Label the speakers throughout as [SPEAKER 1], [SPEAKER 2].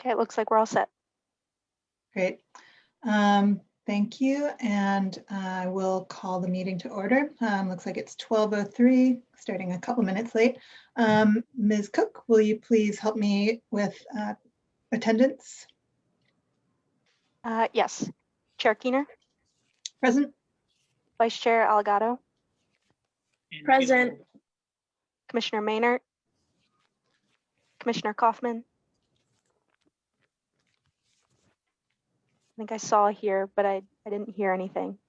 [SPEAKER 1] Okay, it looks like we're all set.
[SPEAKER 2] Great. Thank you. And I will call the meeting to order. Looks like it's 12:03, starting a couple minutes late. Ms. Cook, will you please help me with attendance?
[SPEAKER 1] Yes. Chair Keener,
[SPEAKER 2] Present?
[SPEAKER 1] Vice Chair Algato,
[SPEAKER 3] Present.
[SPEAKER 1] Commissioner Maynard, Commissioner Kaufman. I think I saw here, but I didn't hear anything.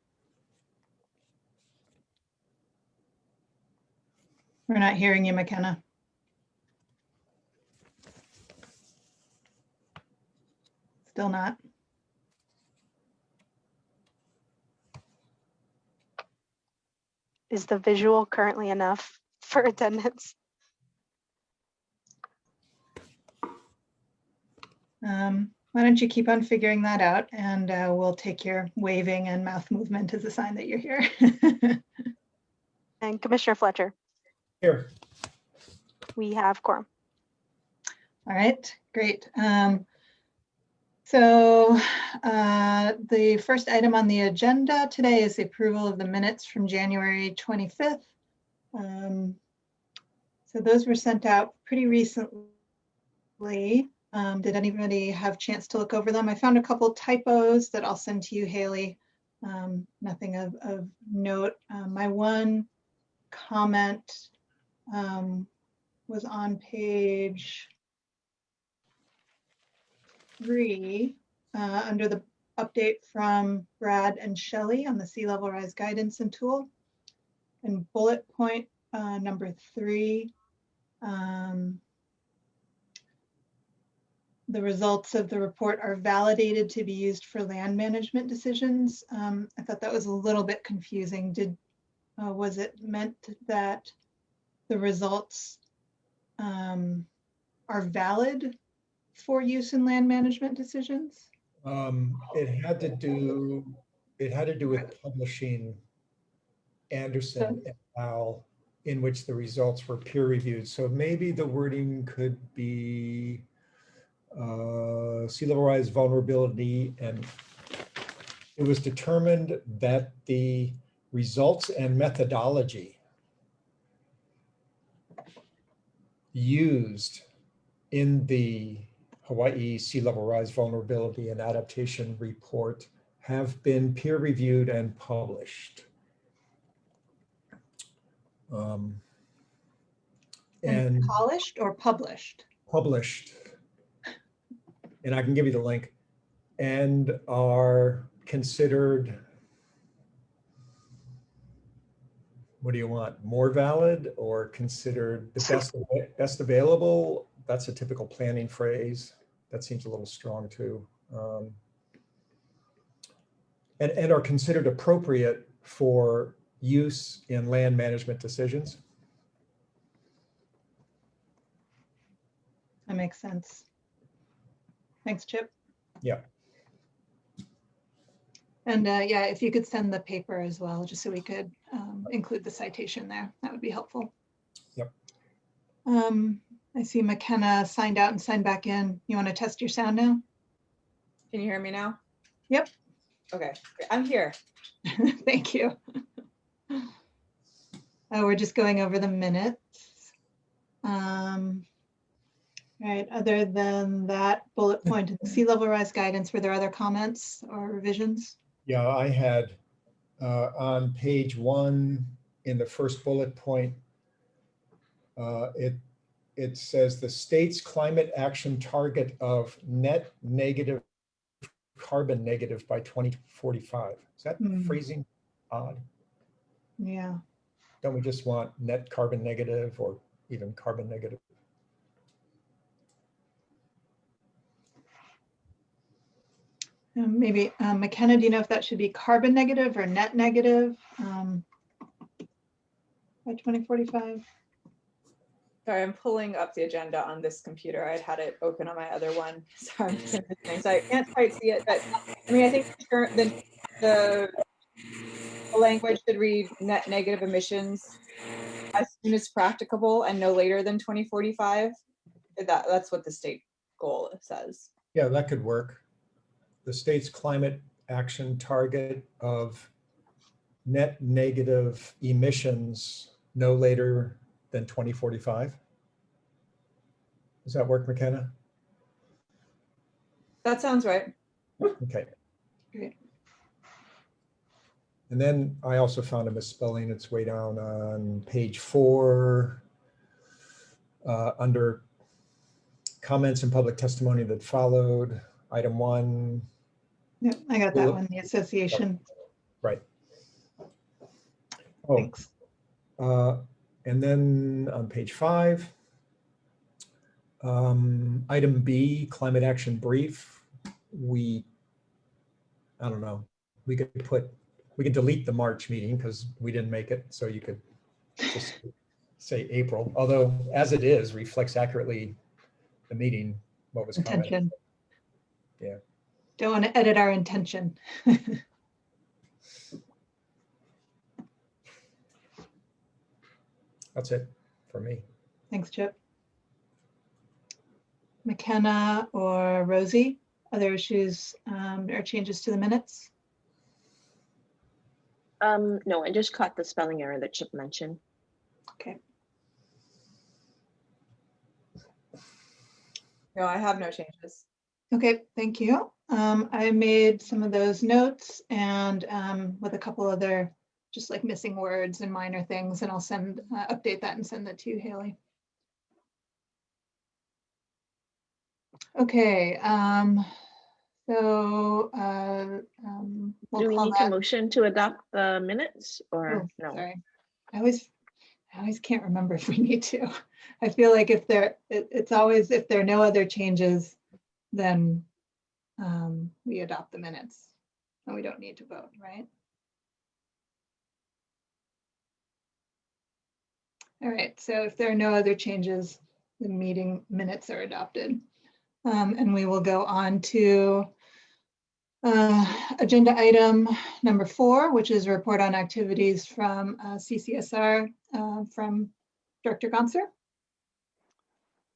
[SPEAKER 2] We're not hearing you, McKenna. Still not.
[SPEAKER 1] Is the visual currently enough for attendance?
[SPEAKER 2] Why don't you keep on figuring that out, and we'll take your waving and mouth movement as a sign that you're here.
[SPEAKER 1] And Commissioner Fletcher,
[SPEAKER 4] Here.
[SPEAKER 1] we have quorum.
[SPEAKER 2] All right, great. So the first item on the agenda today is the approval of the minutes from January 25th. So those were sent out pretty recently. Did anybody have a chance to look over them? I found a couple typos that I'll send to you, Haley. Nothing of note. My one comment was on page 3 under the update from Brad and Shelley on the sea level rise guidance and tool. And bullet point number 3, the results of the report are validated to be used for land management decisions. I thought that was a little bit confusing. Was it meant that the results are valid for use in land management decisions?
[SPEAKER 4] It had to do with publishing Anderson et al., in which the results were peer reviewed. So maybe the wording could be sea level rise vulnerability, and it was determined that the results and methodology used in the Hawaii Sea Level Rise Vulnerability and Adaptation Report have been peer reviewed and published.
[SPEAKER 2] And polished or published?
[SPEAKER 4] Published. And I can give you the link, and are considered, what do you want, more valid or considered the best available? That's a typical planning phrase. That seems a little strong too. And are considered appropriate for use in land management decisions.
[SPEAKER 2] That makes sense. Thanks, Chip.
[SPEAKER 4] Yeah.
[SPEAKER 2] And yeah, if you could send the paper as well, just so we could include the citation there, that would be helpful.
[SPEAKER 4] Yep.
[SPEAKER 2] I see McKenna signed out and signed back in. You want to test your sound now?
[SPEAKER 3] Can you hear me now?
[SPEAKER 2] Yep.
[SPEAKER 3] Okay, I'm here.
[SPEAKER 2] Thank you. We're just going over the minutes. Right, other than that bullet point in the sea level rise guidance, were there other comments or revisions?
[SPEAKER 4] Yeah, I had on page 1 in the first bullet point, it says the state's climate action target of net negative carbon negative by 2045. Is that phrasing odd?
[SPEAKER 2] Yeah.
[SPEAKER 4] Don't we just want net carbon negative or even carbon negative?
[SPEAKER 2] Maybe McKenna, do you know if that should be carbon negative or net negative by 2045?
[SPEAKER 3] Sorry, I'm pulling up the agenda on this computer. I'd had it open on my other one. Sorry, so I can't quite see it, but I mean, I think the language should read net negative emissions as soon as practicable and no later than 2045. That's what the state goal says.
[SPEAKER 4] Yeah, that could work. The state's climate action target of net negative emissions no later than 2045. Does that work, McKenna?
[SPEAKER 3] That sounds right.
[SPEAKER 4] Okay.
[SPEAKER 2] Great.
[SPEAKER 4] And then I also found a misspelling. It's way down on page 4, under comments and public testimony that followed, item 1.
[SPEAKER 2] Yep, I got that one, the association.
[SPEAKER 4] Right. Oh,
[SPEAKER 2] Thanks.
[SPEAKER 4] and then on page 5, item B, climate action brief. I don't know, we could delete the March meeting because we didn't make it. So you could just say April, although as it is, reflects accurately the meeting, what was commented.
[SPEAKER 2] Intention.
[SPEAKER 4] Yeah.
[SPEAKER 2] Don't want to edit our intention.
[SPEAKER 4] That's it for me.
[SPEAKER 2] Thanks, Chip. McKenna or Rosie, other issues or changes to the minutes?
[SPEAKER 5] No, I just caught the spelling error that Chip mentioned.
[SPEAKER 2] Okay.
[SPEAKER 3] No, I have no changes.
[SPEAKER 2] Okay, thank you. I made some of those notes and with a couple other just like missing words and minor things, and I'll send update that and send that to you, Haley. Okay, so we'll
[SPEAKER 5] Do we
[SPEAKER 2] call
[SPEAKER 5] need
[SPEAKER 2] that.
[SPEAKER 5] to motion to adopt the minutes or
[SPEAKER 2] Oh,
[SPEAKER 5] no?
[SPEAKER 2] sorry. I always can't remember if we need to. I feel like if there, it's always if there are no other changes, then we adopt the minutes and we don't need to vote, right? All right, so if there are no other changes, the meeting minutes are adopted. And we will go on to agenda item number 4, which is a report on activities from CCSR from Director Gonser.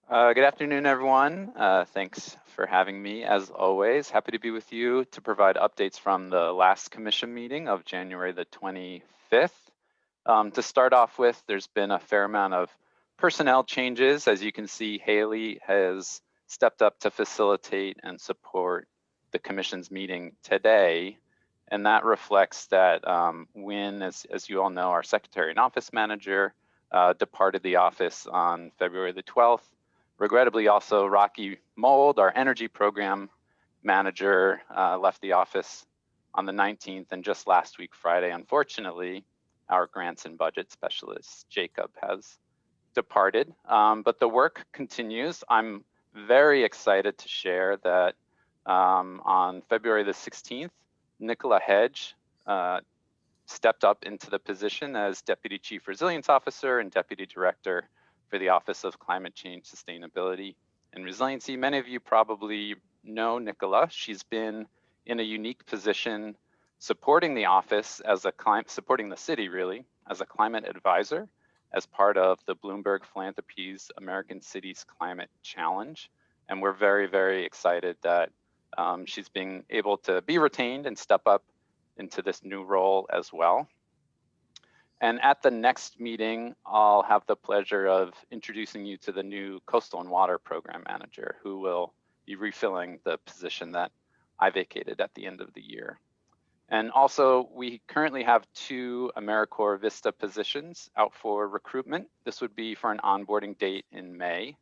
[SPEAKER 6] Good afternoon, everyone. Thanks for having me. As always, happy to be with you to provide updates from the last commission meeting of January the 25th. To start off with, there's been a fair amount of personnel changes. As you can see, Haley has stepped up to facilitate and support the commission's meeting today. And that reflects that Wynn, as you all know, our secretary and office manager, departed the office on February the 12th. Regrettably, also Rocky Mold, our energy program manager, left the office on the 19th. And just last week, Friday, unfortunately, our grants and budget specialist, Jacob, has departed. But the work continues. I'm very excited to share that on February the 16th, Nicola Hedge stepped up into the position as Deputy Chief Resilience Officer and Deputy Director for the Office of Climate Change, Sustainability, and Resiliency. Many of you probably know Nicola. She's been in a unique position supporting the office as a supporting the city really as a climate advisor as part of the Bloomberg Philanthropies American Cities Climate Challenge. And we're very, very excited that she's being able to be retained and step up into this new role as well. And at the next meeting, I'll have the pleasure of introducing you to the new Coastal and Water Program Manager, who will be refilling the position that I vacated at the end of the year. And also, we currently have 2 AmeriCorps Vista positions out for recruitment. This would be for an onboarding date in May.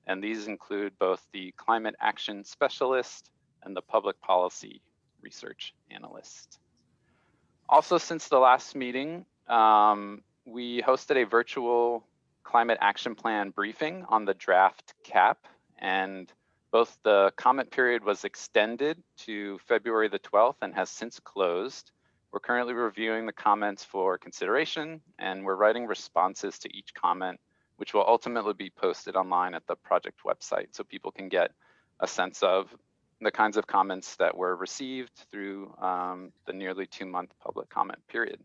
[SPEAKER 6] And these include both the Climate Action Specialist and the Public Policy Research Analyst. Also, since the last meeting, we hosted a virtual climate action plan briefing on the draft CAP, and both the comment period was extended to February the 12th and has since closed. We're currently reviewing the comments for consideration, and we're writing responses to each comment, which will ultimately be posted online at the project website so people can get a sense of the kinds of comments that were received through the nearly 2-month public comment period.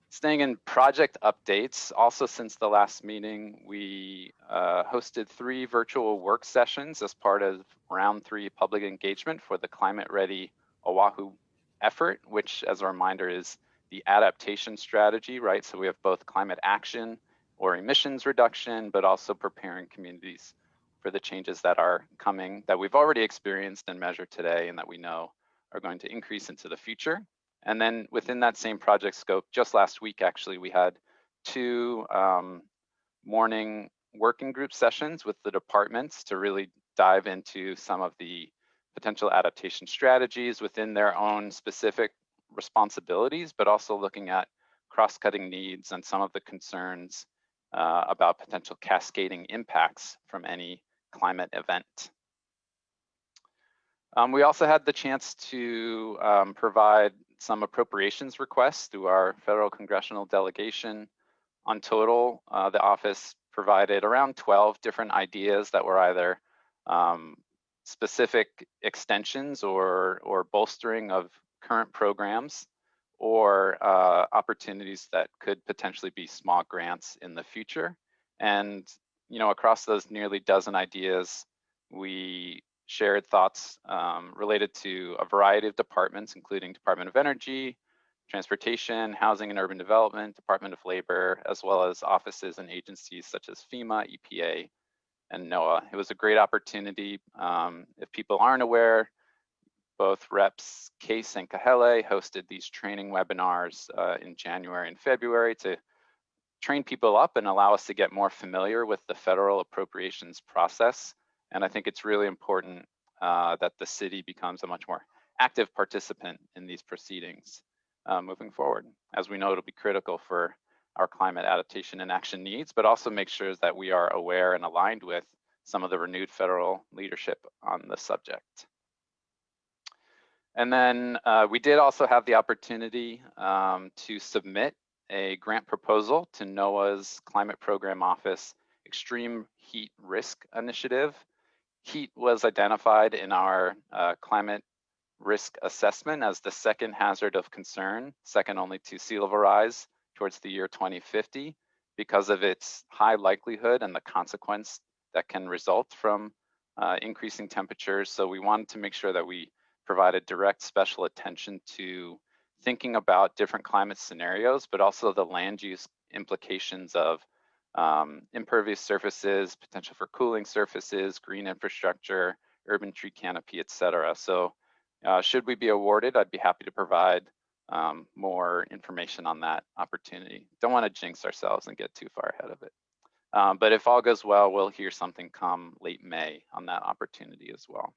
[SPEAKER 6] Staying in project updates, also since the last meeting, we hosted 3 virtual work sessions as part of round 3 public engagement for the Climate Ready Oahu effort, which as a reminder is the adaptation strategy, right? So we have both climate action or emissions reduction, but also preparing communities for the changes that are coming, that we've already experienced and measured today and that we know are going to increase into the future. And then within that same project scope, just last week, actually, we had 2 morning working group sessions with the departments to really dive into some of the potential adaptation strategies within their own specific responsibilities, but also looking at cross-cutting needs and some of the concerns about potential cascading impacts from any climate event. We also had the chance to provide some appropriations requests through our federal congressional delegation. On total, the office provided around 12 different ideas that were either specific extensions or bolstering of current programs, or opportunities that could potentially be small grants in the future. And across those nearly dozen ideas, we shared thoughts related to a variety of departments, including Department of Energy, Transportation, Housing and Urban Development, Department of Labor, as well as offices and agencies such as FEMA, EPA, and NOAA. It was a great opportunity. If people aren't aware, both Reps Case and Kahele hosted these training webinars in January and February to train people up and allow us to get more familiar with the federal appropriations process. And I think it's really important that the city becomes a much more active participant in these proceedings moving forward. As we know, it'll be critical for our climate adaptation and action needs, but also make sure that we are aware and aligned with some of the renewed federal leadership on the subject. And then we did also have the opportunity to submit a grant proposal to NOAA's Climate Program Office Extreme Heat Risk Initiative. Heat was identified in our climate risk assessment as the second hazard of concern, second only to sea level rise towards the year 2050, because of its high likelihood and the consequence that can result from increasing temperatures. So we wanted to make sure that we provided direct special attention to thinking about different climate scenarios, but also the land use implications of impervious surfaces, potential for cooling surfaces, green infrastructure, urban tree canopy, et cetera. So should we be awarded, I'd be happy to provide more information on that opportunity. Don't want to jinx ourselves and get too far ahead of it. But if all goes well, we'll hear something come late May on that opportunity as well.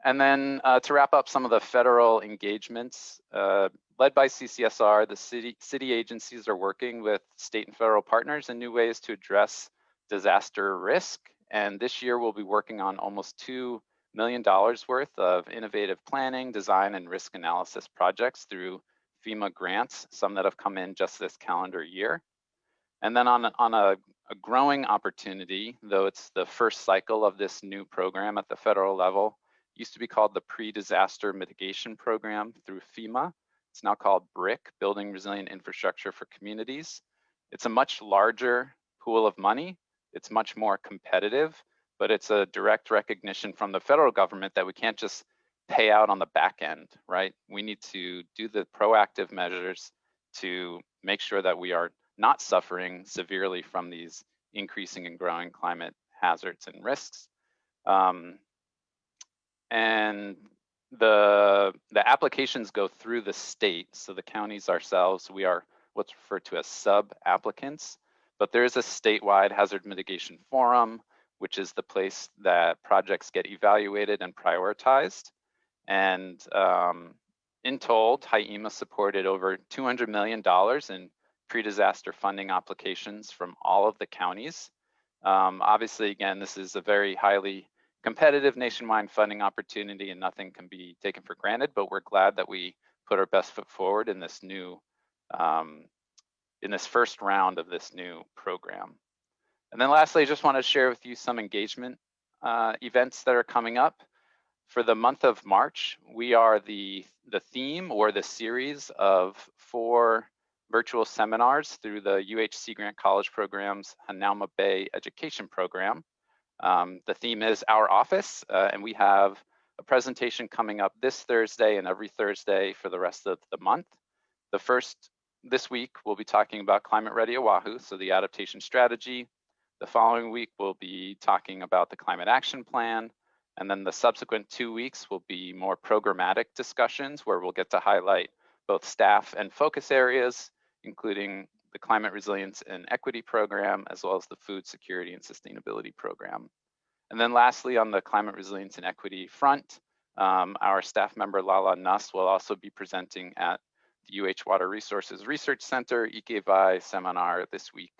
[SPEAKER 6] And then to wrap up some of the federal engagements, led by CCSR, the city agencies are working with state and federal partners in new ways to address disaster risk. And this year we'll be working on almost $2 million worth of innovative planning, design, and risk analysis projects through FEMA grants, some that have come in just this calendar year. And then on a growing opportunity, though it's the first cycle of this new program at the federal level, used to be called the Pre-Disaster Mitigation Program through FEMA. It's now called BRIC, Building Resilient Infrastructure for Communities. It's a much larger pool of money. It's much more competitive, but it's a direct recognition from the federal government that we can't just pay out on the back end, right? We need to do the proactive measures to make sure that we are not suffering severely from these increasing and growing climate hazards and risks. And the applications go through the state. So the counties ourselves, we are what's referred to as sub-applicants, but there is a statewide hazard mitigation forum, which is the place that projects get evaluated and prioritized. And in total, HIEMA supported over $200 million in pre-disaster funding applications from all of the counties. Obviously, again, this is a very highly competitive nationwide funding opportunity and nothing can be taken for granted, but we're glad that we put our best foot forward in this new, in this first round of this new program. And then lastly, I just want to share with you some engagement events that are coming up. For the month of March, we are the theme or the series of 4 virtual seminars through the UHC Grant College Program's Hanauma Bay Education Program. The theme is Our Office, and we have a presentation coming up this Thursday and every Thursday for the rest of the month. The first this week, we'll be talking about Climate Ready Oahu, so the adaptation strategy. The following week, we'll be talking about the Climate Action Plan. And then the subsequent 2 weeks will be more programmatic discussions where we'll get to highlight both staff and focus areas, including the Climate Resilience and Equity Program, as well as the Food Security and Sustainability Program. And then lastly, on the Climate Resilience and Equity front, our staff member Lala Nuss will also be presenting at the UH Water Resources Research Center Ikevai seminar this week,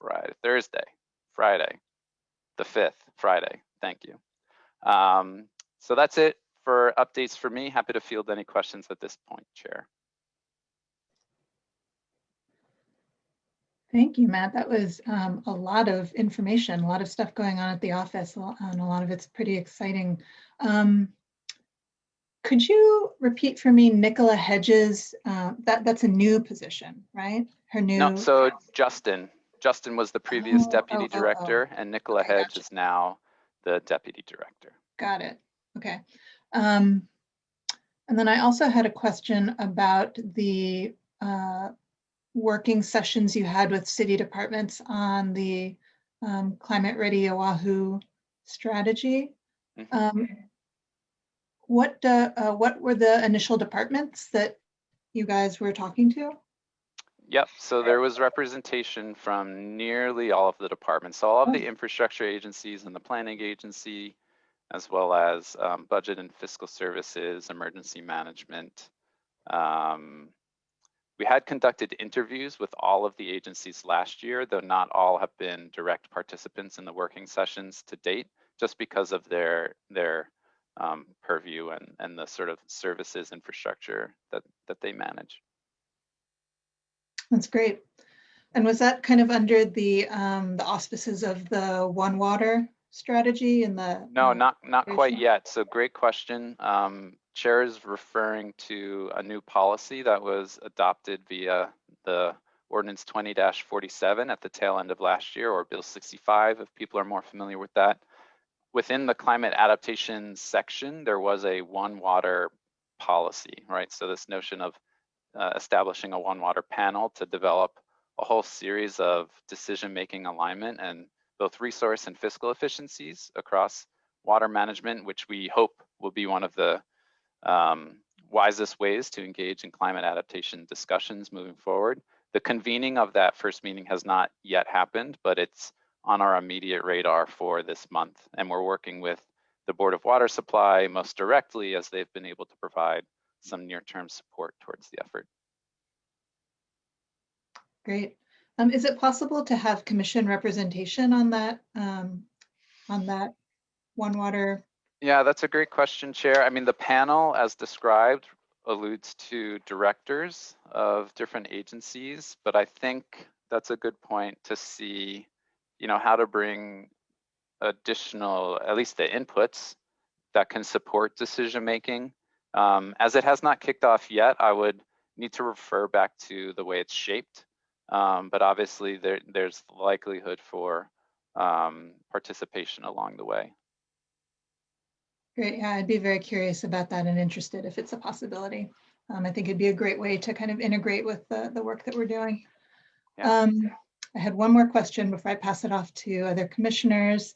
[SPEAKER 6] Friday, the 5th, Friday. Thank you. So that's it for updates for me. Happy to field any questions at this point, Chair.
[SPEAKER 2] Thank you, Matt. That was a lot of information, a lot of stuff going on at the office, and a lot of it's pretty exciting. Could you repeat for me Nicola Hedges? That's a new position, right? Her new.
[SPEAKER 6] No, so Justin was the previous deputy director, and Nicola
[SPEAKER 2] Okay,
[SPEAKER 6] Hedge
[SPEAKER 2] gotcha.
[SPEAKER 6] is now the deputy director.
[SPEAKER 2] Got it. Okay. And then I also had a question about the working sessions you had with city departments on the Climate Ready Oahu strategy.
[SPEAKER 6] Mm-hmm.
[SPEAKER 2] What were the initial departments that you guys were talking to?
[SPEAKER 6] Yep, so there was representation from nearly all of the departments. So all of the infrastructure agencies and the planning agency, as well as budget and fiscal services, emergency management. We had conducted interviews with all of the agencies last year, though not all have been direct participants in the working sessions to date, just because of their purview and the sort of services infrastructure that they manage.
[SPEAKER 2] That's great. And was that kind of under the auspices of the One Water strategy and the?
[SPEAKER 6] No, not quite yet. So great question. Chair is referring to a new policy that was adopted via the Ordinance 20-47 at the tail end of last year, or Bill 65, if people are more familiar with that. Within the climate adaptation section, there was a One Water policy, right? So this notion of establishing a One Water panel to develop a whole series of decision-making alignment and both resource and fiscal efficiencies across water management, which we hope will be one of the wisest ways to engage in climate adaptation discussions moving forward. The convening of that first meeting has not yet happened, but it's on our immediate radar for this month. And we're working with the Board of Water Supply most directly, as they've been able to provide some near-term support towards the effort.
[SPEAKER 2] Great. Is it possible to have commission representation on that One Water?
[SPEAKER 6] Yeah, that's a great question, Chair. I mean, the panel, as described, alludes to directors of different agencies, but I think that's a good point to see, how to bring additional, at least the inputs that can support decision-making. As it has not kicked off yet, I would need to refer back to the way it's shaped. But obviously there's likelihood for participation along the way.
[SPEAKER 2] Great, yeah, I'd be very curious about that and interested if it's a possibility. I think it'd be a great way to kind of integrate with the work that we're doing.
[SPEAKER 6] Yeah.
[SPEAKER 2] I had one more question before I pass it off to other commissioners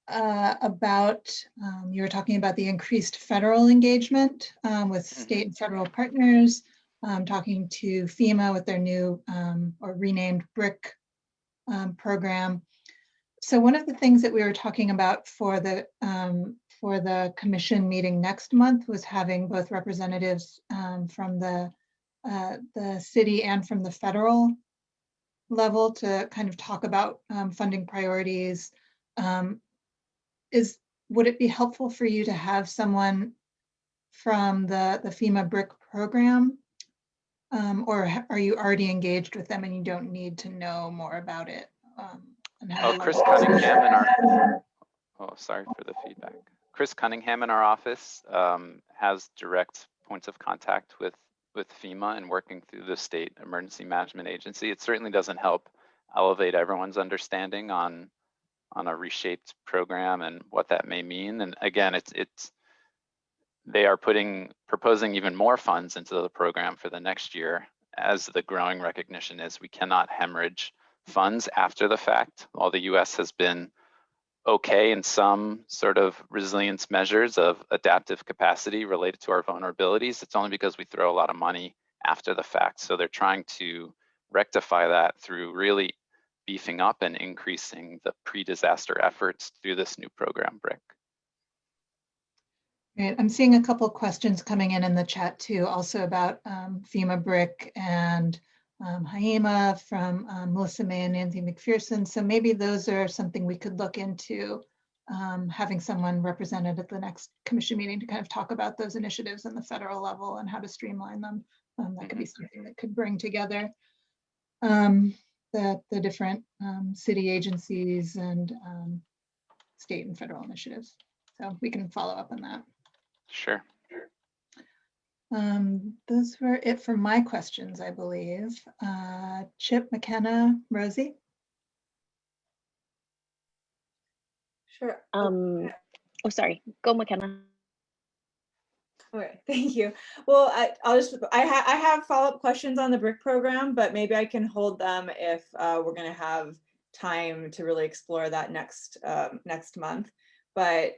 [SPEAKER 2] about, you were talking about the increased federal engagement with state and federal partners, talking to FEMA with their new or renamed BRIC program. So one of the things that we were talking about for the commission meeting next month was having both representatives from the city and from the federal level to kind of talk about funding priorities. Would it be helpful for you to have someone from the FEMA BRIC program, or are you already engaged with them and you don't need to know more about it?
[SPEAKER 6] Chris Cunningham in our, sorry for the feedback. Chris Cunningham in our office has direct points of contact with with FEMA and working through the State Emergency Management Agency. It certainly doesn't help elevate everyone's understanding on a reshaped program and what that may mean. And again, they are proposing even more funds into the program for the next year, as the growing recognition is we cannot hemorrhage funds after the fact. While the US has been okay in some sort of resilience measures of adaptive capacity related to our vulnerabilities, it's only because we throw a lot of money after the fact. So they're trying to rectify that through really beefing up and increasing the pre-disaster efforts through this new program, BRIC.
[SPEAKER 2] Great. I'm seeing a couple questions coming in the chat too, also about FEMA BRIC and HIEMA from Melissa May and Nancy McPherson. So maybe those are something we could look into, having someone represented at the next commission meeting to kind of talk about those initiatives on the federal level and how to streamline them. That could be something that could bring together the different city agencies and state and federal initiatives. So we can follow up on that.
[SPEAKER 6] Sure.
[SPEAKER 2] Those were it for my questions, I believe. Chip, McKenna, Rosie?
[SPEAKER 3] Sure.
[SPEAKER 5] Oh, sorry. Go, McKenna.
[SPEAKER 3] Okay, thank you. Well, I have follow-up questions on the BRIC program, but maybe I can hold them if we're going to have time to really explore that next month. But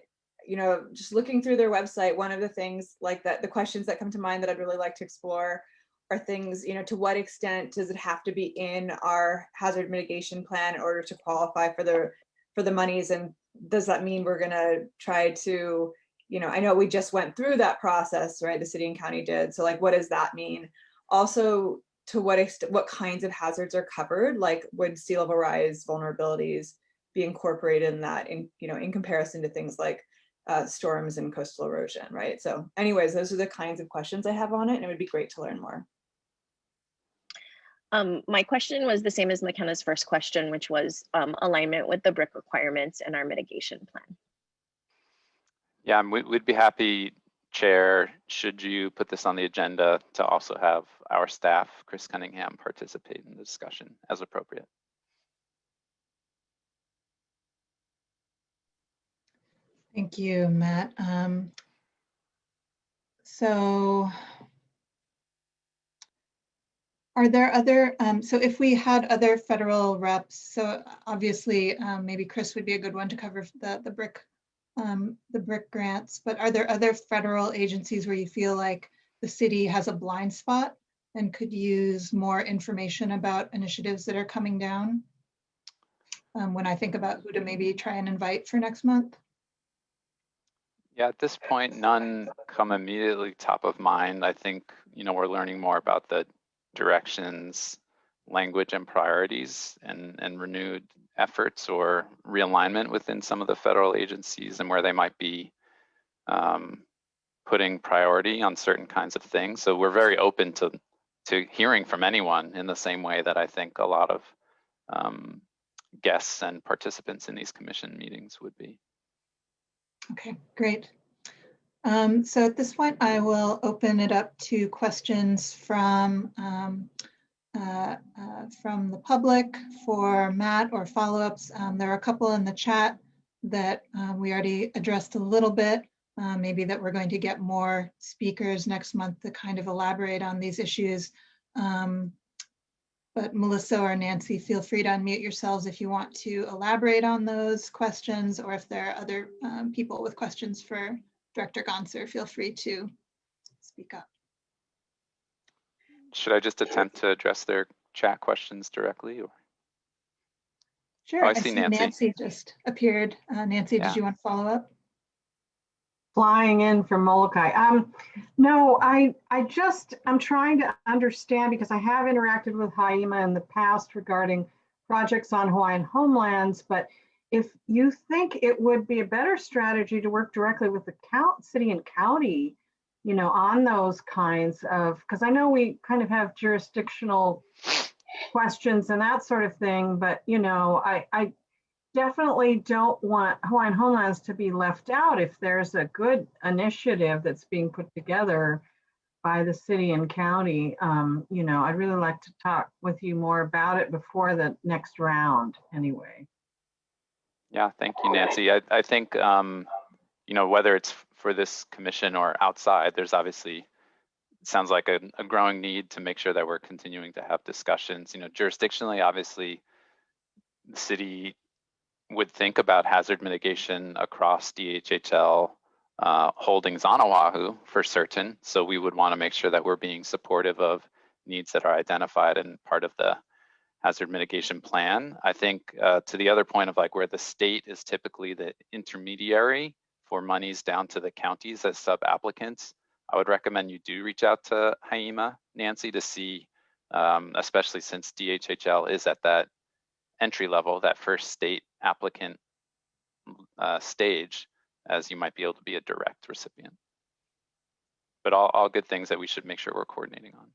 [SPEAKER 3] you know, just looking through their website, one of the things like that, the questions that come to mind that I'd really like to explore are things, you know, to what extent does it have to be in our hazard mitigation plan in order to qualify for the monies, and does that mean we're going to try to, you know, I know we just went through that process, right? The city and county did. So like, what does that mean? Also, to what extent, what kinds of hazards are covered? Like, would sea level rise vulnerabilities be incorporated in that, you know, in comparison to things like storms and coastal erosion, right? So anyways, those are the kinds of questions I have on it, and it would be great to learn more.
[SPEAKER 5] My question was the same as McKenna's first question, which was alignment with the BRIC requirements and our mitigation plan.
[SPEAKER 6] Yeah, we'd be happy, Chair, should you put this on the agenda, to also have our staff, Chris Cunningham, participate in the discussion as appropriate.
[SPEAKER 2] Thank you, Matt. So are there other, so if we had other federal reps, so obviously maybe Chris would be a good one to cover the BRIC grants, but are there other federal agencies where you feel like the city has a blind spot and could use more information about initiatives that are coming down? When I think about who to maybe try and invite for next month?
[SPEAKER 6] Yeah, at this point, none come immediately top of mind. I think, you know, we're learning more about the directions, language, and priorities, and renewed efforts or realignment within some of the federal agencies, and where they might be putting priority on certain kinds of things. So we're very open to hearing from anyone, in the same way that I think a lot of guests and participants in these commission meetings would be.
[SPEAKER 2] Okay, great. So at this point, I will open it up to questions from the public for Matt, or follow-ups. There are a couple in the chat that we already addressed a little bit. Maybe that we're going to get more speakers next month to kind of elaborate on these issues. But Melissa or Nancy, feel free to unmute yourselves if you want to elaborate on those questions, or if there are other people with questions for Director Gonser, feel free to speak up.
[SPEAKER 6] Should I just attempt to address their chat questions directly? Or?
[SPEAKER 2] Sure,
[SPEAKER 6] Oh,
[SPEAKER 2] I see Nancy just appeared. Nancy,
[SPEAKER 6] Yeah.
[SPEAKER 2] Did you want to follow up?
[SPEAKER 7] Flying in from Molokai. No, I'm trying to understand, because I have interacted with HIEMA in the past regarding projects on Hawaiian homelands, but if you think it would be a better strategy to work directly with the city and county, you know, on those kinds of, because I know we kind of have jurisdictional questions and that sort of thing, but, you know, I definitely don't want Hawaiian homelands to be left out if there's a good initiative that's being put together. by the city and county. I'd really like to talk with you more about it before the next round anyway.
[SPEAKER 6] Yeah, thank you, Nancy. I think, whether it's for this commission or outside, there's obviously, it sounds like a growing need to make sure that we're continuing to have discussions. Jurisdictionally, obviously, the city would think about hazard mitigation across DHHL holdings on Oahu for certain. So we would want to make sure that we're being supportive of needs that are identified and part of the hazard mitigation plan. I think to the other point of like where the state is typically the intermediary for monies down to the counties as sub-applicants, I would recommend you do reach out to HYEMA, Nancy, to see, especially since DHHL is at that entry level, that first state applicant stage, as you might be able to be a direct recipient. But all good things that we should make sure we're coordinating on.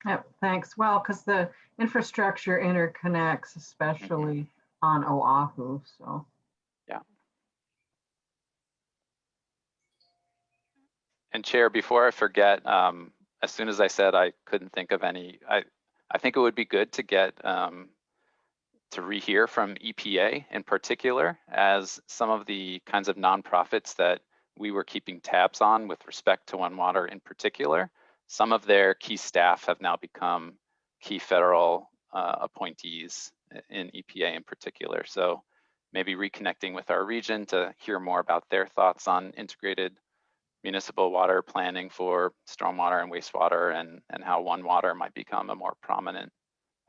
[SPEAKER 7] Yep, thanks. Well, because the infrastructure interconnects, especially on Oahu, so.
[SPEAKER 6] Yeah. And Chair, before I forget, as soon as I said I couldn't think of any, I think it would be good to get to rehear from EPA in particular, as some of the kinds of nonprofits that we were keeping tabs on with respect to One Water in particular, some of their key staff have now become key federal appointees in EPA in particular. So maybe reconnecting with our region to hear more about their thoughts on integrated municipal water planning for stormwater and wastewater, and how One Water might become a more prominent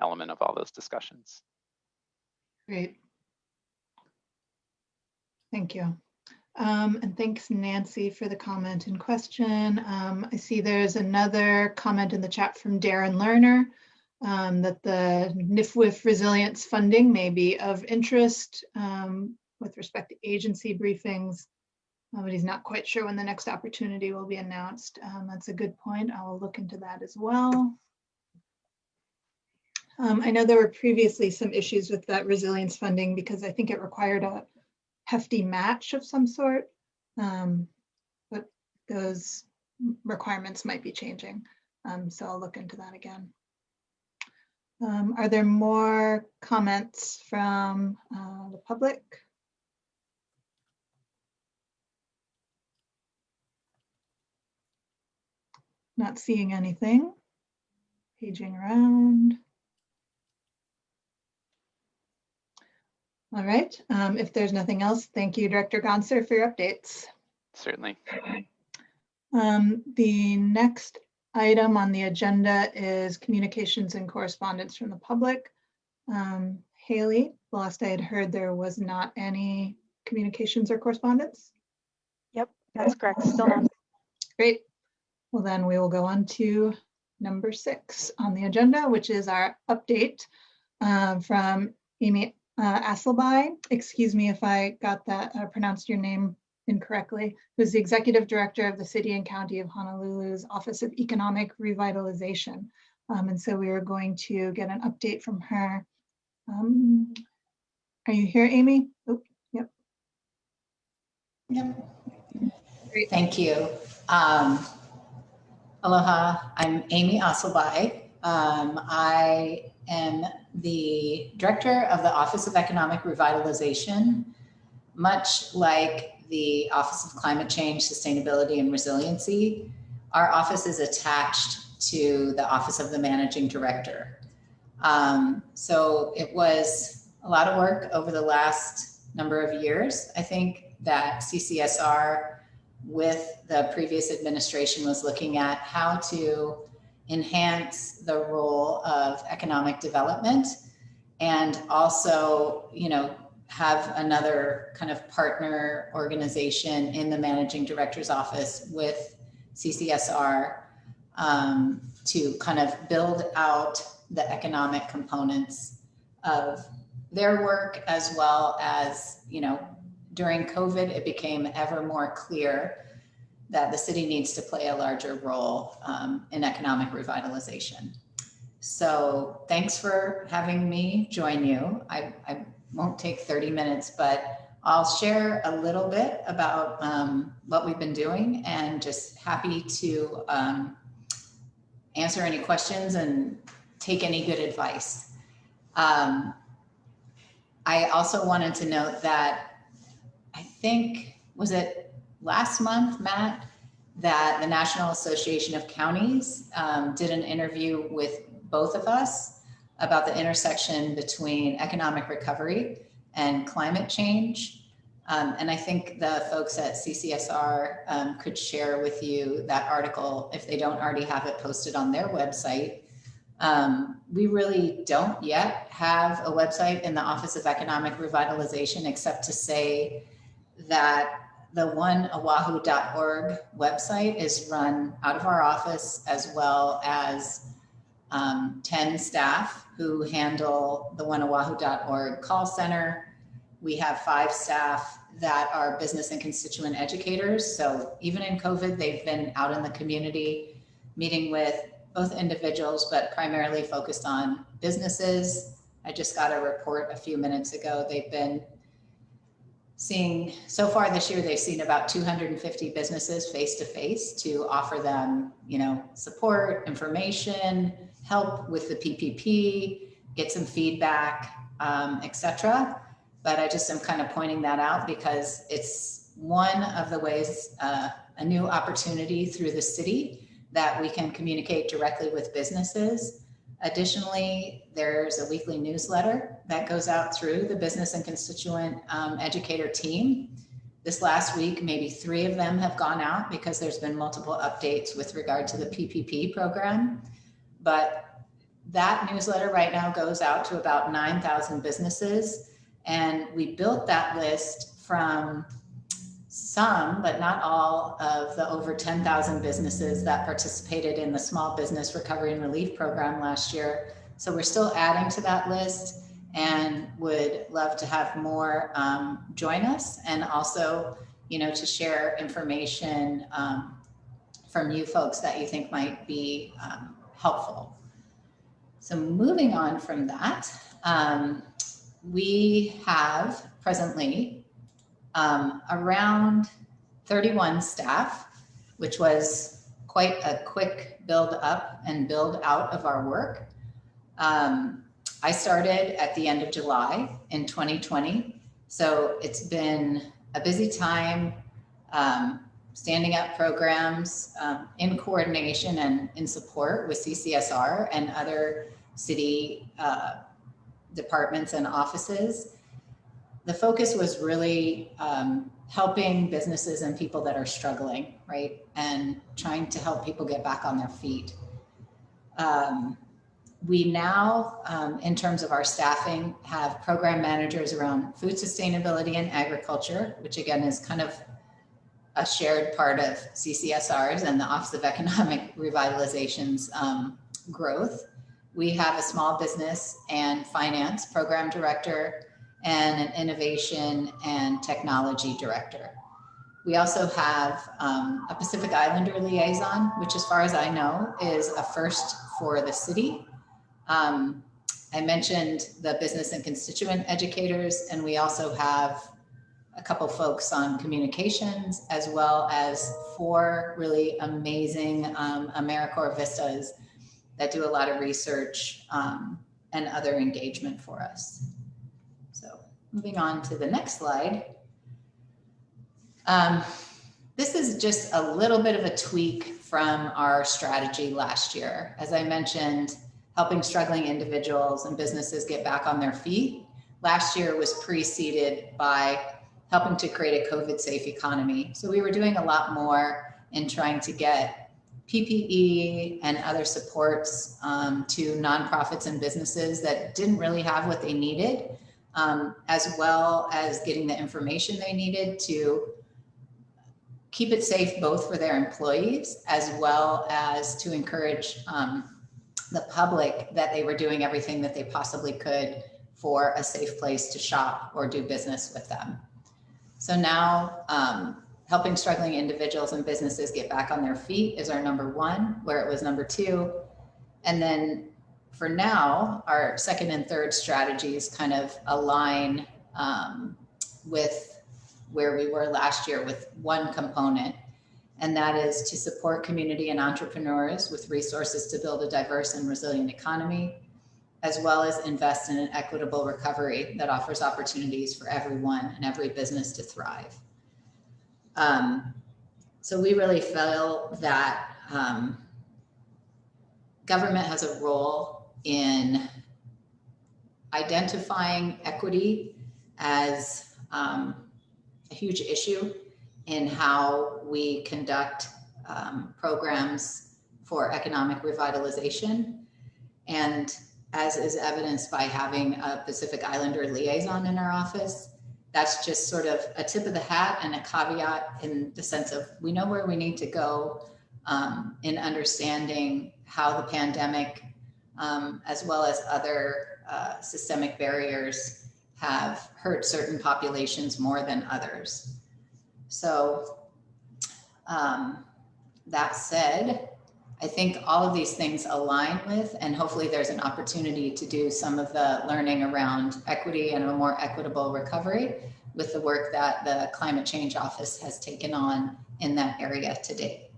[SPEAKER 6] element of all those discussions.
[SPEAKER 2] Great. Thank you. And thanks, Nancy, for the comment in question. I see there's another comment in the chat from Darren Lerner that the NIFWIF resilience funding may be of interest with respect to agency briefings, but he's not quite sure when the next opportunity will be announced. That's a good point. I will look into that as well. I know there were previously some issues with that resilience funding because I think it required a hefty match of some sort, but those requirements might be changing. So I'll look into that again. Are there more comments from the public? Not seeing anything. Paging around. All right, if there's nothing else, thank you, Director Gonser, for your updates.
[SPEAKER 6] Certainly.
[SPEAKER 2] The next item on the agenda is communications and correspondence from the public. Haley, last I had heard there was not any communications or correspondence.
[SPEAKER 1] Yep, that's correct. Still none.
[SPEAKER 2] Great. Well, then we will go on to number 6 on the agenda, which is our update from Amy Asselby. Excuse me if I got that pronounced your name incorrectly, who's the Executive Director of the City and County of Honolulu's Office of Economic Revitalization. And so we are going to get an update from her. Are you here, Amy? Oh, yep.
[SPEAKER 8] Yep.
[SPEAKER 2] Great.
[SPEAKER 8] Thank you. Aloha, I'm Amy Asselby. I am the Director of the Office of Economic Revitalization. Much like the Office of Climate Change, Sustainability, and Resiliency, our office is attached to the Office of the Managing Director. So it was a lot of work over the last number of years. I think that CCSR with the previous administration was looking at how to enhance the role of economic development and also, have another kind of partner organization in the managing director's office with CCSR to kind of build out the economic components of their work, as well as, during COVID, it became ever more clear that the city needs to play a larger role in economic revitalization. So thanks for having me join you. I won't take 30 minutes, but I'll share a little bit about what we've been doing, and just happy to answer any questions and take any good advice. I also wanted to note that I think, was it last month, Matt, that the National Association of Counties did an interview with both of us about the intersection between economic recovery and climate change. And I think the folks at CCSR could share with you that article if they don't already have it posted on their website. We really don't yet have a website in the Office of Economic Revitalization, except to say that the oneoahu.org website is run out of our office, as well as 10 staff who handle the oneoahu.org call center. We have 5 staff that are business and constituent educators. So even in COVID, they've been out in the community meeting with both individuals, but primarily focused on businesses. I just got a report a few minutes ago. They've been seeing, so far this year, they've seen about 250 businesses face-to-face to offer them, support, information, help with the PPP, get some feedback, etc. But I just am kind of pointing that out because it's one of the ways, a new opportunity through the city that we can communicate directly with businesses. Additionally, there's a weekly newsletter that goes out through the business and constituent educator team. This last week, maybe 3 of them have gone out because there's been multiple updates with regard to the PPP program. But that newsletter right now goes out to about 9,000 businesses. And we built that list from some, but not all, of the over 10,000 businesses that participated in the Small Business Recovery and Relief Program last year. So we're still adding to that list and would love to have more join us, and also, to share information from you folks that you think might be helpful. So moving on from that, we have presently around 31 staff, which was quite a quick build up and build out of our work. I started at the end of July in 2020. So it's been a busy time standing up programs in coordination and in support with CCSR and other city departments and offices. The focus was really helping businesses and people that are struggling, right? And trying to help people get back on their feet. We now, in terms of our staffing, have program managers around food sustainability and agriculture, which again is kind of a shared part of CCSR's and the Office of Economic Revitalization's growth. We have a small business and finance program director and an innovation and technology director. We also have a Pacific Islander liaison, which as far as I know is a first for the city. I mentioned the business and constituent educators, and we also have a couple folks on communications, as well as 4 really amazing AmeriCorps Vistas that do a lot of research and other engagement for us. So moving on to the next slide. This is just a little bit of a tweak from our strategy last year. As I mentioned, helping struggling individuals and businesses get back on their feet. Last year was preceded by helping to create a COVID-safe economy. So we were doing a lot more in trying to get PPE and other supports to nonprofits and businesses that didn't really have what they needed, as well as getting the information they needed to keep it safe both for their employees, as well as to encourage the public that they were doing everything that they possibly could for a safe place to shop or do business with them. So now helping struggling individuals and businesses get back on their feet is our number 1, where it was number 2. And then for now, our second and third strategies kind of align with where we were last year with one component. and that is to support community and entrepreneurs with resources to build a diverse and resilient economy, as well as invest in an equitable recovery that offers opportunities for everyone and every business to thrive. So we really feel that government has a role in identifying equity as a huge issue in how we conduct programs for economic revitalization. And as is evidenced by having a Pacific Islander liaison in our office, that's just sort of a tip of the hat and a caveat in the sense of we know where we need to go in understanding how the pandemic, as well as other systemic barriers, have hurt certain populations more than others. So that said, I think all of these things align with, and hopefully there's an opportunity to do some of the learning around equity and a more equitable recovery with the work that the Climate Change Office has taken on in that area to date.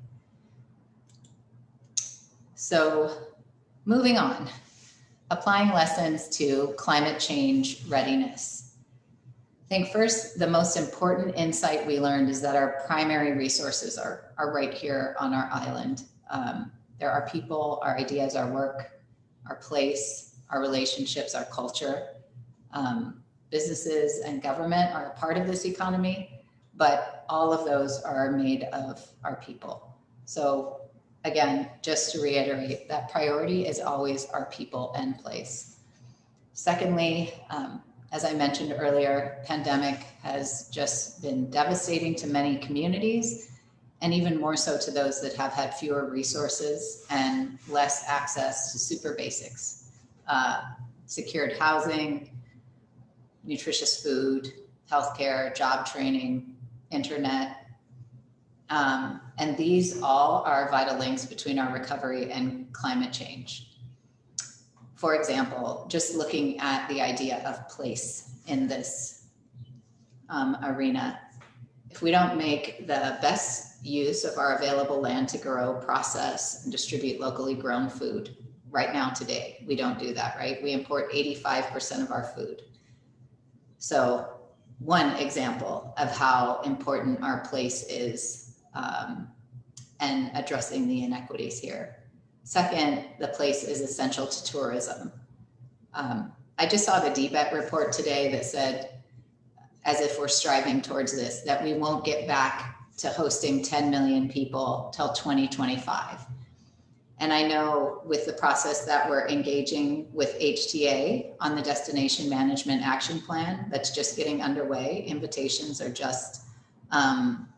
[SPEAKER 8] So moving on, applying lessons to climate change readiness. I think first, the most important insight we learned is that our primary resources are right here on our island. There are people, our ideas, our work, our place, our relationships, our culture. Businesses and government are a part of this economy, but all of those are made of our people. So again, just to reiterate, that priority is always our people and place. Secondly, as I mentioned earlier, pandemic has just been devastating to many communities, and even more so to those that have had fewer resources and less access to super basics, secured housing, nutritious food, healthcare, job training, internet. And these all are vital links between our recovery and climate change. For example, just looking at the idea of place in this arena, if we don't make the best use of our available land to grow, process, and distribute locally grown food right now today, we don't do that, right? We import 85% of our food. So one example of how important our place is and addressing the inequities here. Second, the place is essential to tourism. I just saw the DBET report today that said, as if we're striving towards this, that we won't get back to hosting 10 million people till 2025. And I know with the process that we're engaging with HTA on the Destination Management Action Plan, that's just getting underway, invitations are just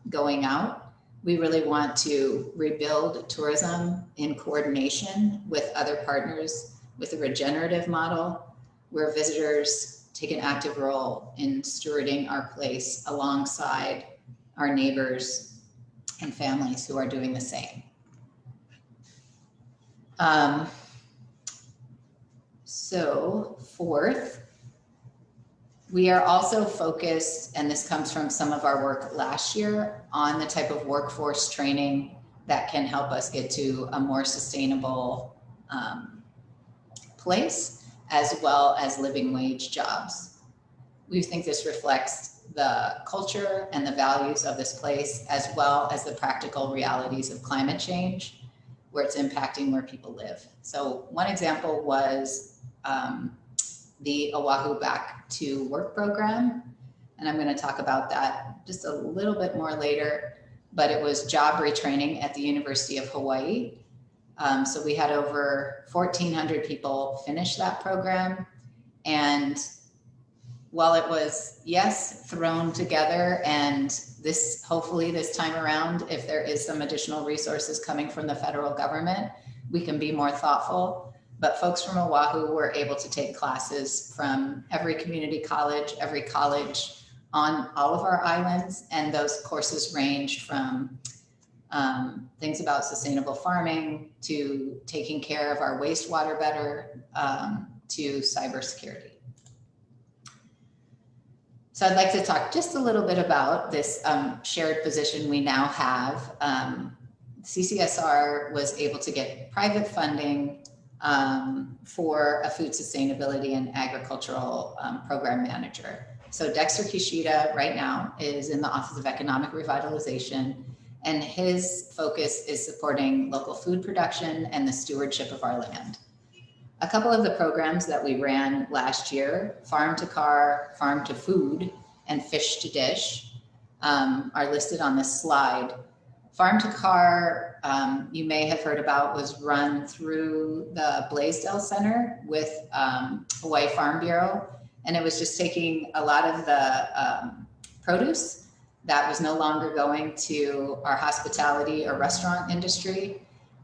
[SPEAKER 8] going out. We really want to rebuild tourism in coordination with other partners with a regenerative model where visitors take an active role in stewarding our place alongside our neighbors and families who are doing the same. So fourth, we are also focused, and this comes from some of our work last year, on the type of workforce training that can help us get to a more sustainable place, as well as living wage jobs. We think this reflects the culture and the values of this place, as well as the practical realities of climate change, where it's impacting where people live. So one example was the Oahu Back to Work program. And I'm going to talk about that just a little bit more later, but it was job retraining at the University of Hawaii. So we had over 1,400 people finish that program. And while it was, yes, thrown together, and this, hopefully this time around, if there is some additional resources coming from the federal government, we can be more thoughtful. But folks from Oahu were able to take classes from every community college, every college on all of our islands. And those courses ranged from things about sustainable farming to taking care of our wastewater better to cybersecurity. So I'd like to talk just a little bit about this shared position we now have. CCSR was able to get private funding for a food sustainability and agricultural program manager. So Dexter Kishida right now is in the Office of Economic Revitalization, and his focus is supporting local food production and the stewardship of our land. A couple of the programs that we ran last year, Farm to Car, Farm to Food, and Fish to Dish, are listed on this slide. Farm to Car, you may have heard about, was run through the Blaisdell Center with Hawaii Farm Bureau. And it was just taking a lot of the produce that was no longer going to our hospitality or restaurant industry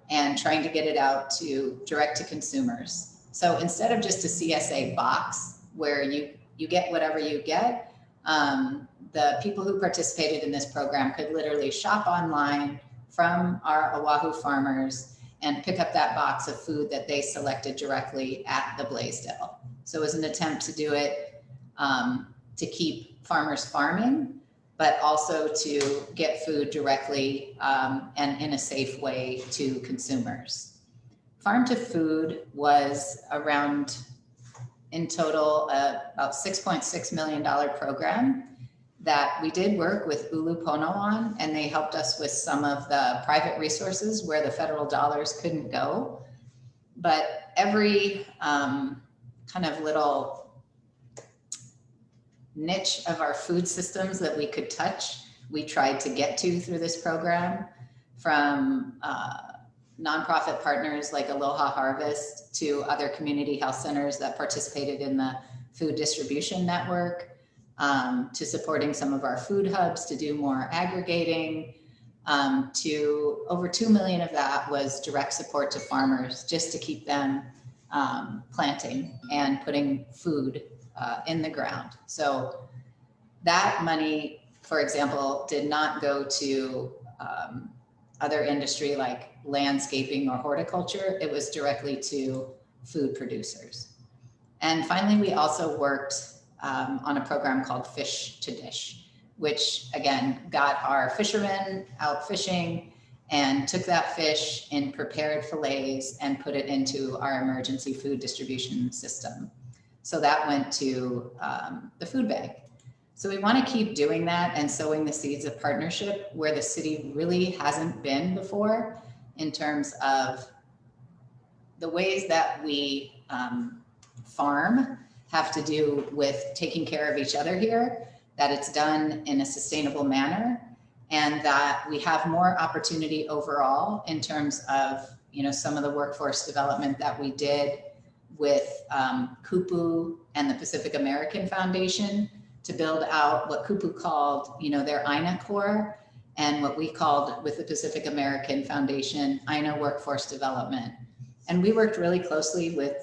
[SPEAKER 8] and trying to get it out to direct to consumers. So instead of just a CSA box where you get whatever you get, the people who participated in this program could literally shop online from our Oahu farmers and pick up that box of food that they selected directly at the Blaisdell. So it was an attempt to do it to keep farmers farming, but also to get food directly and in a safe way to consumers. Farm to Food was around, in total, about $6.6 million program that we did work with Ulu Pono on, and they helped us with some of the private resources where the federal dollars couldn't go. But every kind of little niche of our food systems that we could touch, we tried to get to through this program, from nonprofit partners like Aloha Harvest to other community health centers that participated in the food distribution network, to supporting some of our food hubs to do more aggregating, to over 2 million of that was direct support to farmers just to keep them planting and putting food in the ground. So that money, for example, did not go to other industry like landscaping or horticulture. It was directly to food producers. And finally, we also worked on a program called Fish to Dish, which again got our fishermen out fishing and took that fish in prepared fillets and put it into our emergency food distribution system. So that went to the food bank. So we want to keep doing that and sowing the seeds of partnership where the city really hasn't been before, in terms of the ways that we farm have to do with taking care of each other here, that it's done in a sustainable manner, and that we have more opportunity overall in terms of, some of the workforce development that we did with Kupu and the Pacific American Foundation to build out what Kupu called, their INA Core, and what we called with the Pacific American Foundation, INA Workforce Development. And we worked really closely with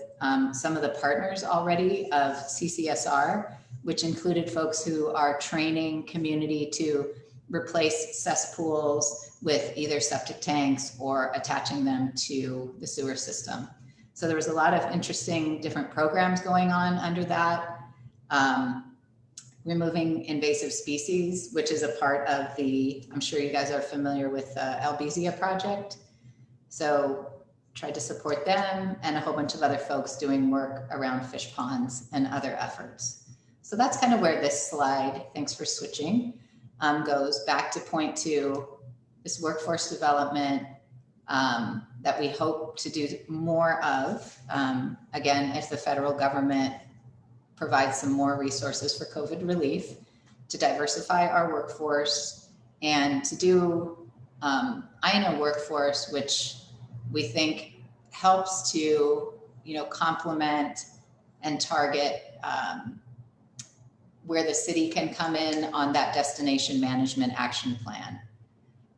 [SPEAKER 8] some of the partners already of CCSR, which included folks who are training community to replace cesspools with either septic tanks or attaching them to the sewer system. So there was a lot of interesting different programs going on under that. Removing invasive species, which is a part of the, I'm sure you guys are familiar with the Albizia project. So tried to support them and a whole bunch of other folks doing work around fish ponds and other efforts. So that's kind of where this slide, thanks for switching, goes back to point to this workforce development that we hope to do more of. Again, if the federal government provides some more resources for COVID relief, to diversify our workforce and to do INA workforce, which we think helps to, complement and target where the city can come in on that destination management action plan.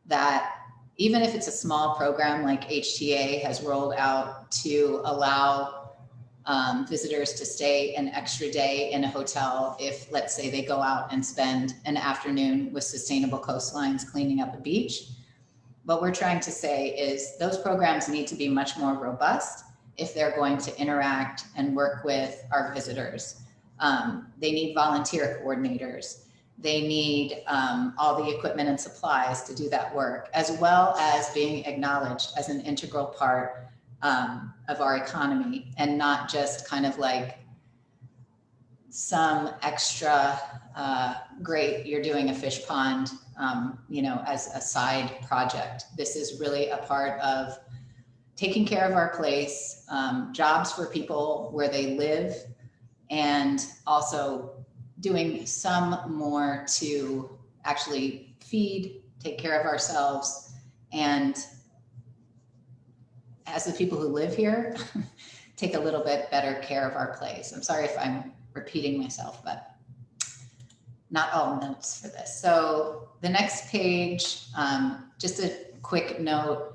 [SPEAKER 8] That even if it's a small program like HTA has rolled out to allow visitors to stay an extra day in a hotel if, let's say, they go out and spend an afternoon with sustainable coastlines cleaning up a beach. What we're trying to say is those programs need to be much more robust if they're going to interact and work with our visitors. They need volunteer coordinators. They need all the equipment and supplies to do that work, as well as being acknowledged as an integral part of our economy, and not just kind of like some extra great, you're doing a fish pond, as a side project. This is really a part of taking care of our place, jobs for people where they live, and also doing some more to actually feed, take care of ourselves, and as the people who live here, take a little bit better care of our place. I'm sorry if I'm repeating myself, but not all notes for this. So the next page, just a quick note.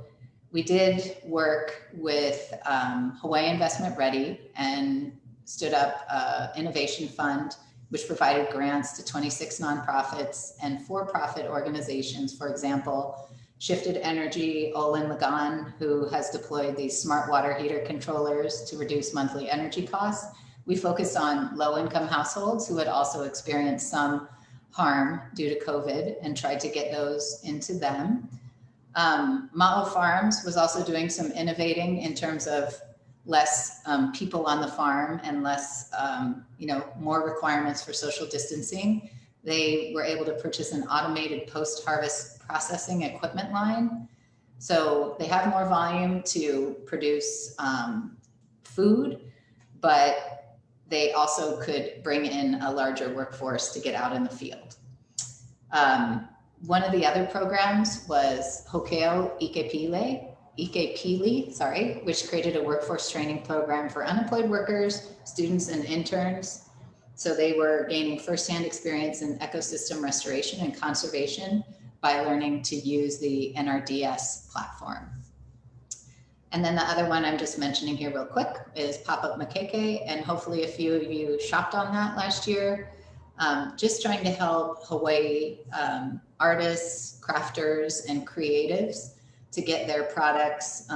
[SPEAKER 8] We did work with Hawaii Investment Ready and stood up an innovation fund, which provided grants to 26 nonprofits and for-profit organizations. For example, Shifted Energy, Olin Lagan, who has deployed these smart water heater controllers to reduce monthly energy costs. We focused on low-income households who had also experienced some harm due to COVID and tried to get those into them. Ma'o Farms was also doing some innovating in terms of less people on the farm and less, more requirements for social distancing. They were able to purchase an automated post-harvest processing equipment line. So they have more volume to produce food, but they also could bring in a larger workforce to get out in the field. One of the other programs was Hokeo Ikepili, which created a workforce training program for unemployed workers, students, and interns. So they were gaining firsthand experience in ecosystem restoration and conservation by learning to use the NRDS platform. And then the other one I'm just mentioning here real quick is Pop-Up Makeke, and hopefully a few of you shopped on that last year. Just trying to help Hawaii artists, crafters, and creatives to get their products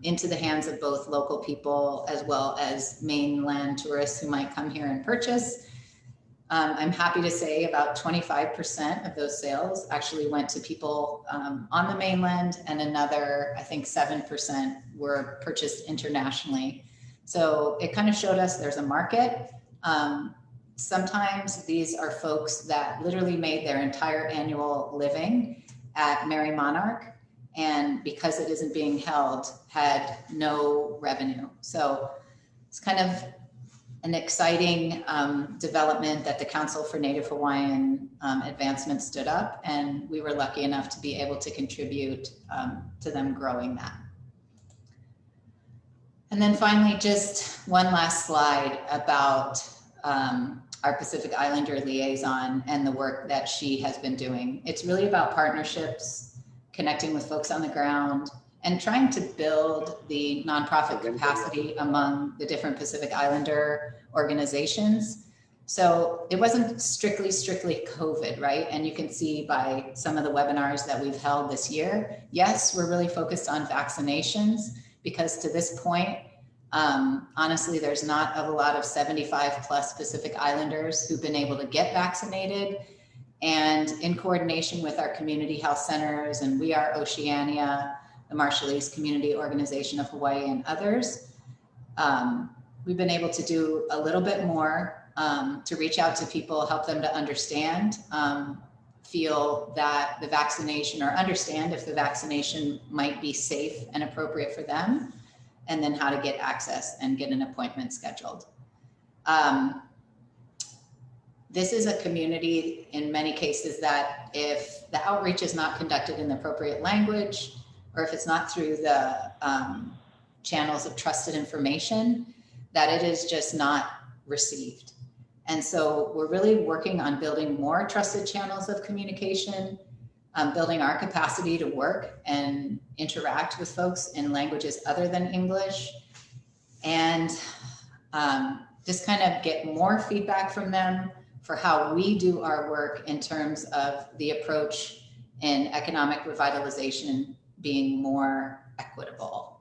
[SPEAKER 8] into the hands of both local people as well as mainland tourists who might come here and purchase. I'm happy to say about 25% of those sales actually went to people on the mainland, and another, I think 7% were purchased internationally. So it kind of showed us there's a market. Sometimes these are folks that literally made their entire annual living at Merry Monarch, and because it isn't being held, had no revenue. So it's kind of an exciting development that the Council for Native Hawaiian Advancement stood up, and we were lucky enough to be able to contribute to them growing that. And then finally, just one last slide about our Pacific Islander liaison and the work that she has been doing. It's really about partnerships, connecting with folks on the ground, and trying to build the nonprofit capacity among the different Pacific Islander organizations. So it wasn't strictly COVID, right? And you can see by some of the webinars that we've held this year, yes, we're really focused on vaccinations, because to this point, honestly, there's not a lot of 75 plus Pacific Islanders who've been able to get vaccinated. And in coordination with our community health centers and We Are Oceania, the Marshallese Community Organization of Hawaii, and others, we've been able to do a little bit more to reach out to people, help them to understand, feel that the vaccination, or understand if the vaccination might be safe and appropriate for them, and then how to get access and get an appointment scheduled. This is a community in many cases that if the outreach is not conducted in the appropriate language, or if it's not through the channels of trusted information, that it is just not received. And so we're really working on building more trusted channels of communication, building our capacity to work and interact with folks in languages other than English, and just kind of get more feedback from them for how we do our work in terms of the approach in economic revitalization being more equitable.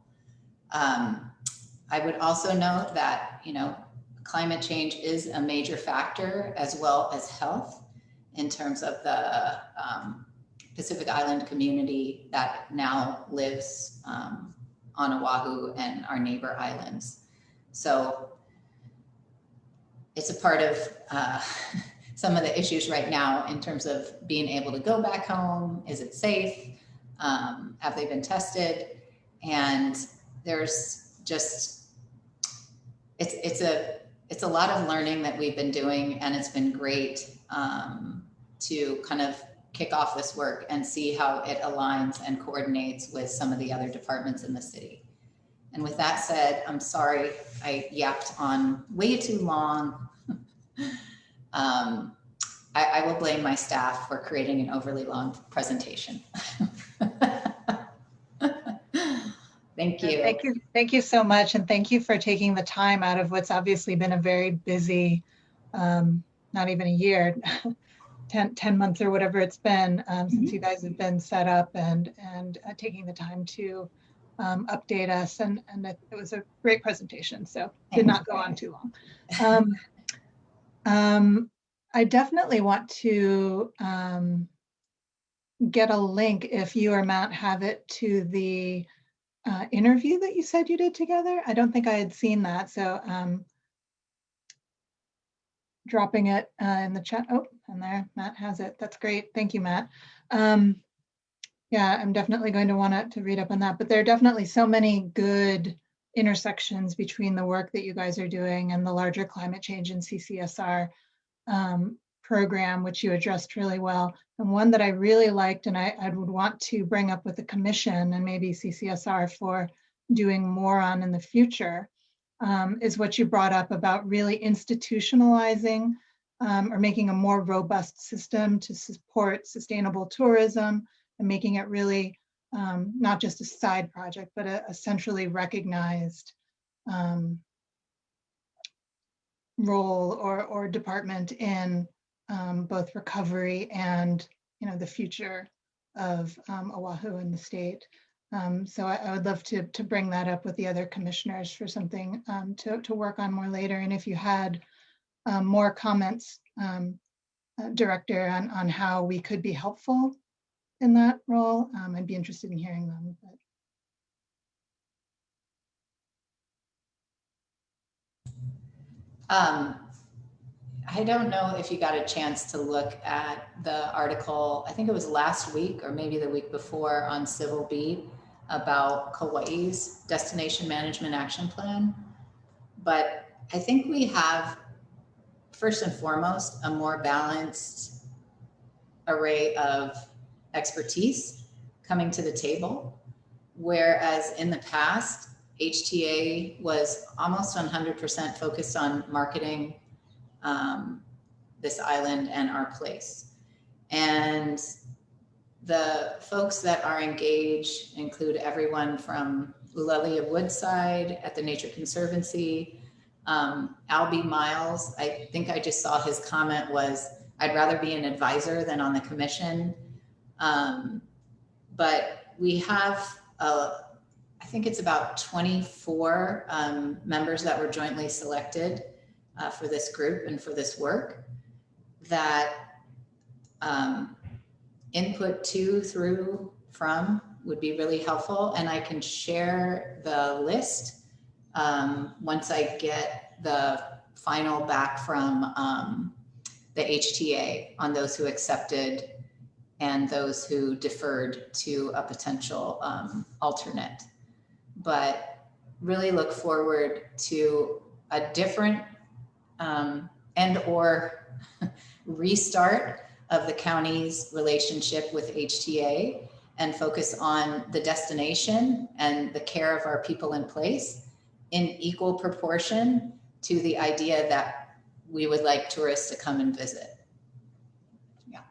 [SPEAKER 8] I would also note that, a climate change is a major factor, as well as health, in terms of the Pacific Island community that now lives on Oahu and our neighbor islands. So it's a part of some of the issues right now in terms of being able to go back home. Is it safe? Have they been tested? And there's just, it's a lot of learning that we've been doing, and it's been great to kind of kick off this work and see how it aligns and coordinates with some of the other departments in the city. And with that said, I'm sorry I yapped on way too long. I will blame my staff for creating an overly long presentation. Thank you.
[SPEAKER 2] Thank you so much. And thank you for taking the time out of what's obviously been a very busy, not even a year, 10 months or whatever it's been since you guys have been set up, and taking the time to update us. And it was a great presentation. So did not go on too long. I definitely want to get a link, if you or Matt have it, to the interview that you said you did together. I don't think I had seen that. So dropping it in the chat. Oh, and there, Matt has it. That's great. Thank you, Matt. Yeah, I'm definitely going to want to read up on that. But there are definitely so many good intersections between the work that you guys are doing and the larger climate change and CCSR program, which you addressed really well. And one that I really liked, and I would want to bring up with the commission and maybe CCSR for doing more on in the future, is what you brought up about really institutionalizing or making a more robust system to support sustainable tourism, and making it really not just a side project, but a centrally recognized role or department in both recovery and the future of Oahu and the state. So I would love to bring that up with the other commissioners for something to work on more later. And if you had more comments, Director, on how we could be helpful in that role, I'd be interested in hearing them.
[SPEAKER 8] I don't know if you got a chance to look at the article, I think it was last week or maybe the week before, on Civil Beat about Kauai's Destination Management Action Plan. But I think we have, first and foremost, a more balanced array of expertise coming to the table, whereas in the past, HTA was almost 100% focused on marketing this island and our place. And the folks that are engaged include everyone from Uleli of Woodside at the Nature Conservancy, Albie Miles. I think I just saw his comment was, I'd rather be an advisor than on the commission. But we have, I think it's about 24 members that were jointly selected for this group and for this work, that input to, through, from would be really helpful. And I can share the list once I get the final back from the HTA on those who accepted and those who deferred to a potential alternate. But really look forward to a different and or restart of the county's relationship with HTA, and focus on the destination and the care of our people in place in equal proportion to the idea that we would like tourists to come and visit. Yeah.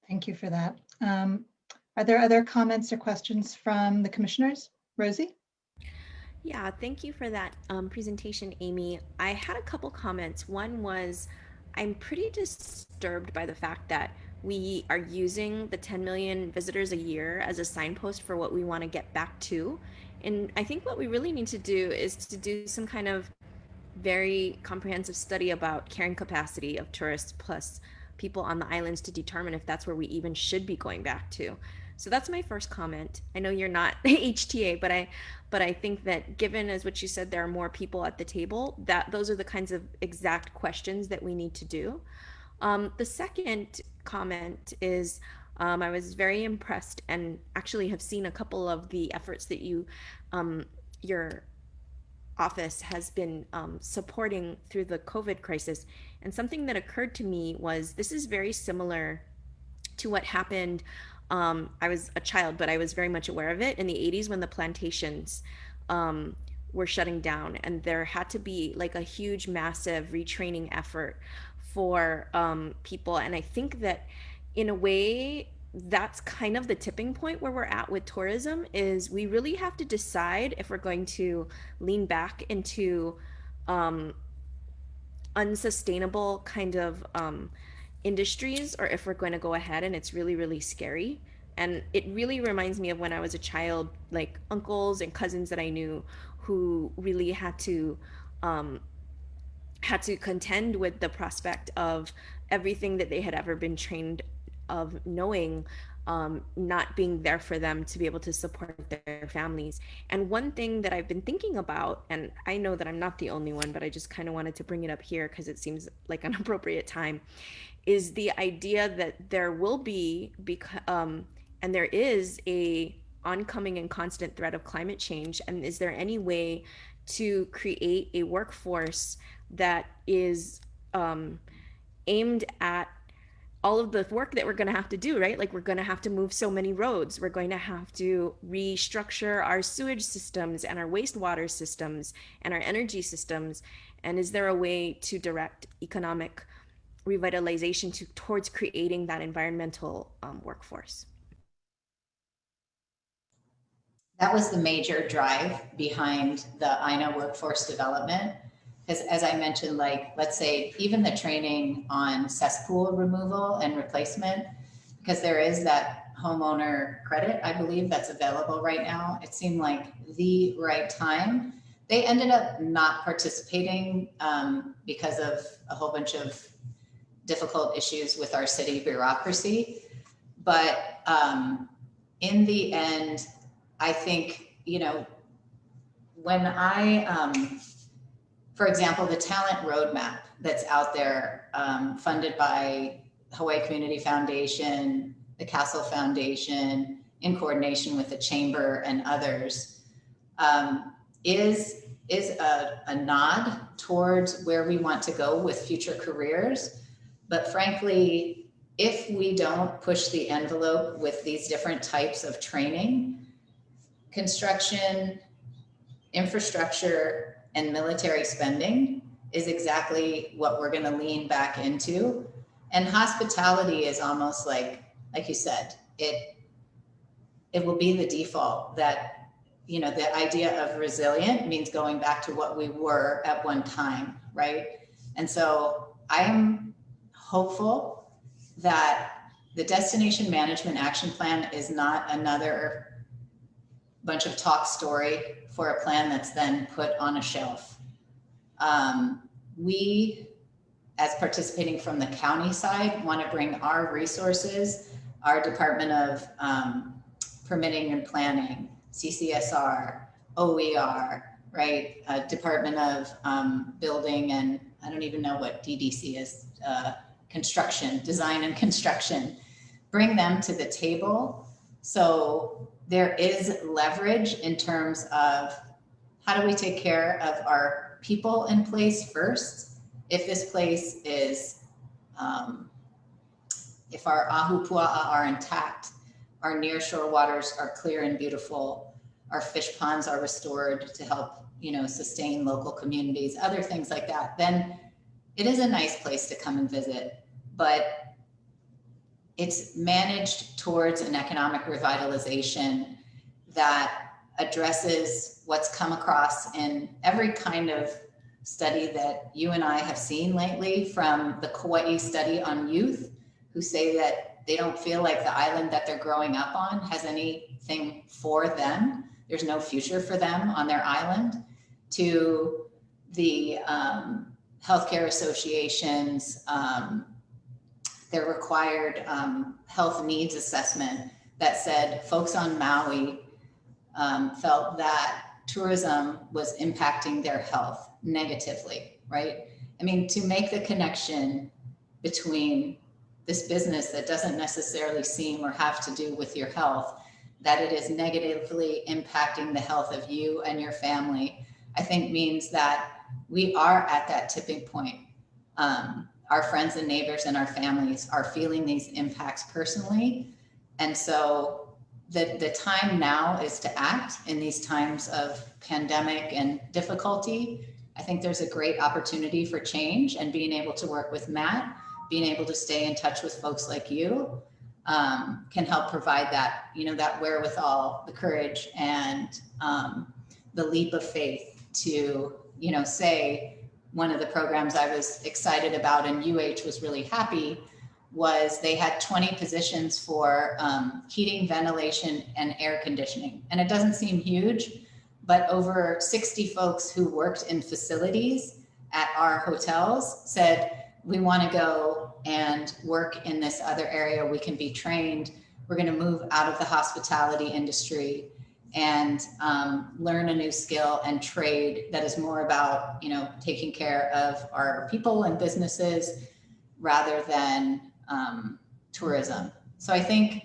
[SPEAKER 2] Thank you for that. Are there other comments or questions from the commissioners? Rosie?
[SPEAKER 9] Yeah, thank you for that presentation, Amy. I had a couple comments. One was, I'm pretty disturbed by the fact that we are using the 10 million visitors a year as a signpost for what we want to get back to. And I think what we really need to do is to do some kind of very comprehensive study about carrying capacity of tourists plus people on the islands to determine if that's where we even should be going back to. So that's my first comment. I know you're not HTA, but I think that given, as what you said, there are more people at the table, that those are the kinds of exact questions that we need to do. The second comment is I was very impressed and actually have seen a couple of the efforts that your office has been supporting through the COVID crisis. And something that occurred to me was this is very similar to what happened. I was a child, but I was very much aware of it in the 80s when the plantations were shutting down, and there had to be like a huge, massive retraining effort for people. And I think that in a way, that's kind of the tipping point where we're at with tourism is we really have to decide if we're going to lean back into unsustainable kind of industries or if we're going to go ahead, and it's really, really scary. And it really reminds me of when I was a child, like uncles and cousins that I knew who really um, had to contend with the prospect of everything that they had ever been trained of knowing not being there for them to be able to support their families. And one thing that I've been thinking about, and I know that I'm not the only one, but I just kind of wanted to bring it up here because it seems like an appropriate time, is the idea that there will be, and there is a oncoming and constant threat of climate change. And is there any way to create a workforce that is aimed at all of the work that we're going to have to do, right? Like we're going to have to move so many roads. We're going to have to restructure our sewage systems and our wastewater systems and our energy systems. And is there a way to direct economic revitalization towards creating that environmental workforce?
[SPEAKER 8] That was the major drive behind the INA workforce development. Because as I mentioned, like, let's say even the training on cesspool removal and replacement, because there is that homeowner credit, I believe, that's available right now. It seemed like the right time. They ended up not participating because of a whole bunch of difficult issues with our city bureaucracy. But in the end, I think, you know, when for example, the talent roadmap that's out there, funded by Hawaii Community Foundation, the Castle Foundation, in coordination with the Chamber and others, is a nod towards where we want to go with future careers. But frankly, if we don't push the envelope with these different types of training, construction, infrastructure, and military spending is exactly what we're going to lean back into. And hospitality is almost like you said, it will be the default that, you know, the idea of resilient means going back to what we were at one time, right? And so I am hopeful that the Destination Management Action Plan is not another bunch of talk story for a plan that's then put on a shelf. We, as participating from the county side, want to bring our resources, our Department of Permitting and Planning, CCSR, OER, right? Department of Building, and I don't even know what DDC is, construction, design and construction, bring them to the table. So there is leverage in terms of how do we take care of our people in place first. If this place is, if our ahupua'a are intact, our nearshore waters are clear and beautiful, our fish ponds are restored to help, you know, sustain local communities, other things like that, then it is a nice place to come and visit. But it's managed towards an economic revitalization that addresses what's come across in every kind of study that you and I have seen lately, from the Kauai study on youth, who say that they don't feel like the island that they're growing up on has anything for them, there's no future for them on their island, to the healthcare associations, their required health needs assessment that said folks on Maui felt that tourism was impacting their health negatively, right? I mean, to make the connection between this business that doesn't necessarily seem or have to do with your health, that it is negatively impacting the health of you and your family, I think means that we are at that tipping point. Our friends and neighbors and our families are feeling these impacts personally. And so the time now is to act in these times of pandemic and difficulty. I think there's a great opportunity for change, and being able to work with Matt, being able to stay in touch with folks like you can help provide that, that wherewithal, the courage, and the leap of faith to, say, one of the programs I was excited about and UH was really happy was they had 20 positions for heating, ventilation, and air conditioning. And it doesn't seem huge, but over 60 folks who worked in facilities at our hotels said, we want to go and work in this other area. We can be trained. We're going to move out of the hospitality industry and learn a new skill and trade that is more about, taking care of our people and businesses rather than tourism. So I think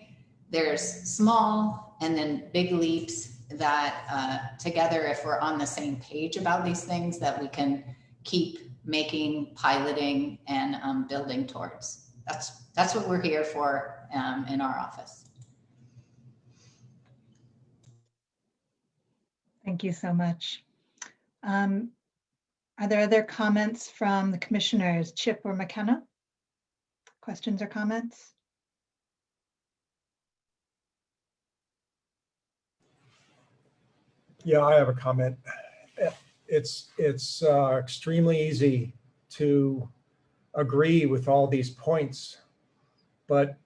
[SPEAKER 8] there's small and then big leaps that together, if we're on the same page about these things, that we can keep making, piloting, and building towards. That's what we're here for in our office.
[SPEAKER 2] Thank you so much. Are there other comments from the commissioners, Chip or McKenna? Questions or comments?
[SPEAKER 4] Yeah, I have a comment. It's extremely easy to agree with all these points, but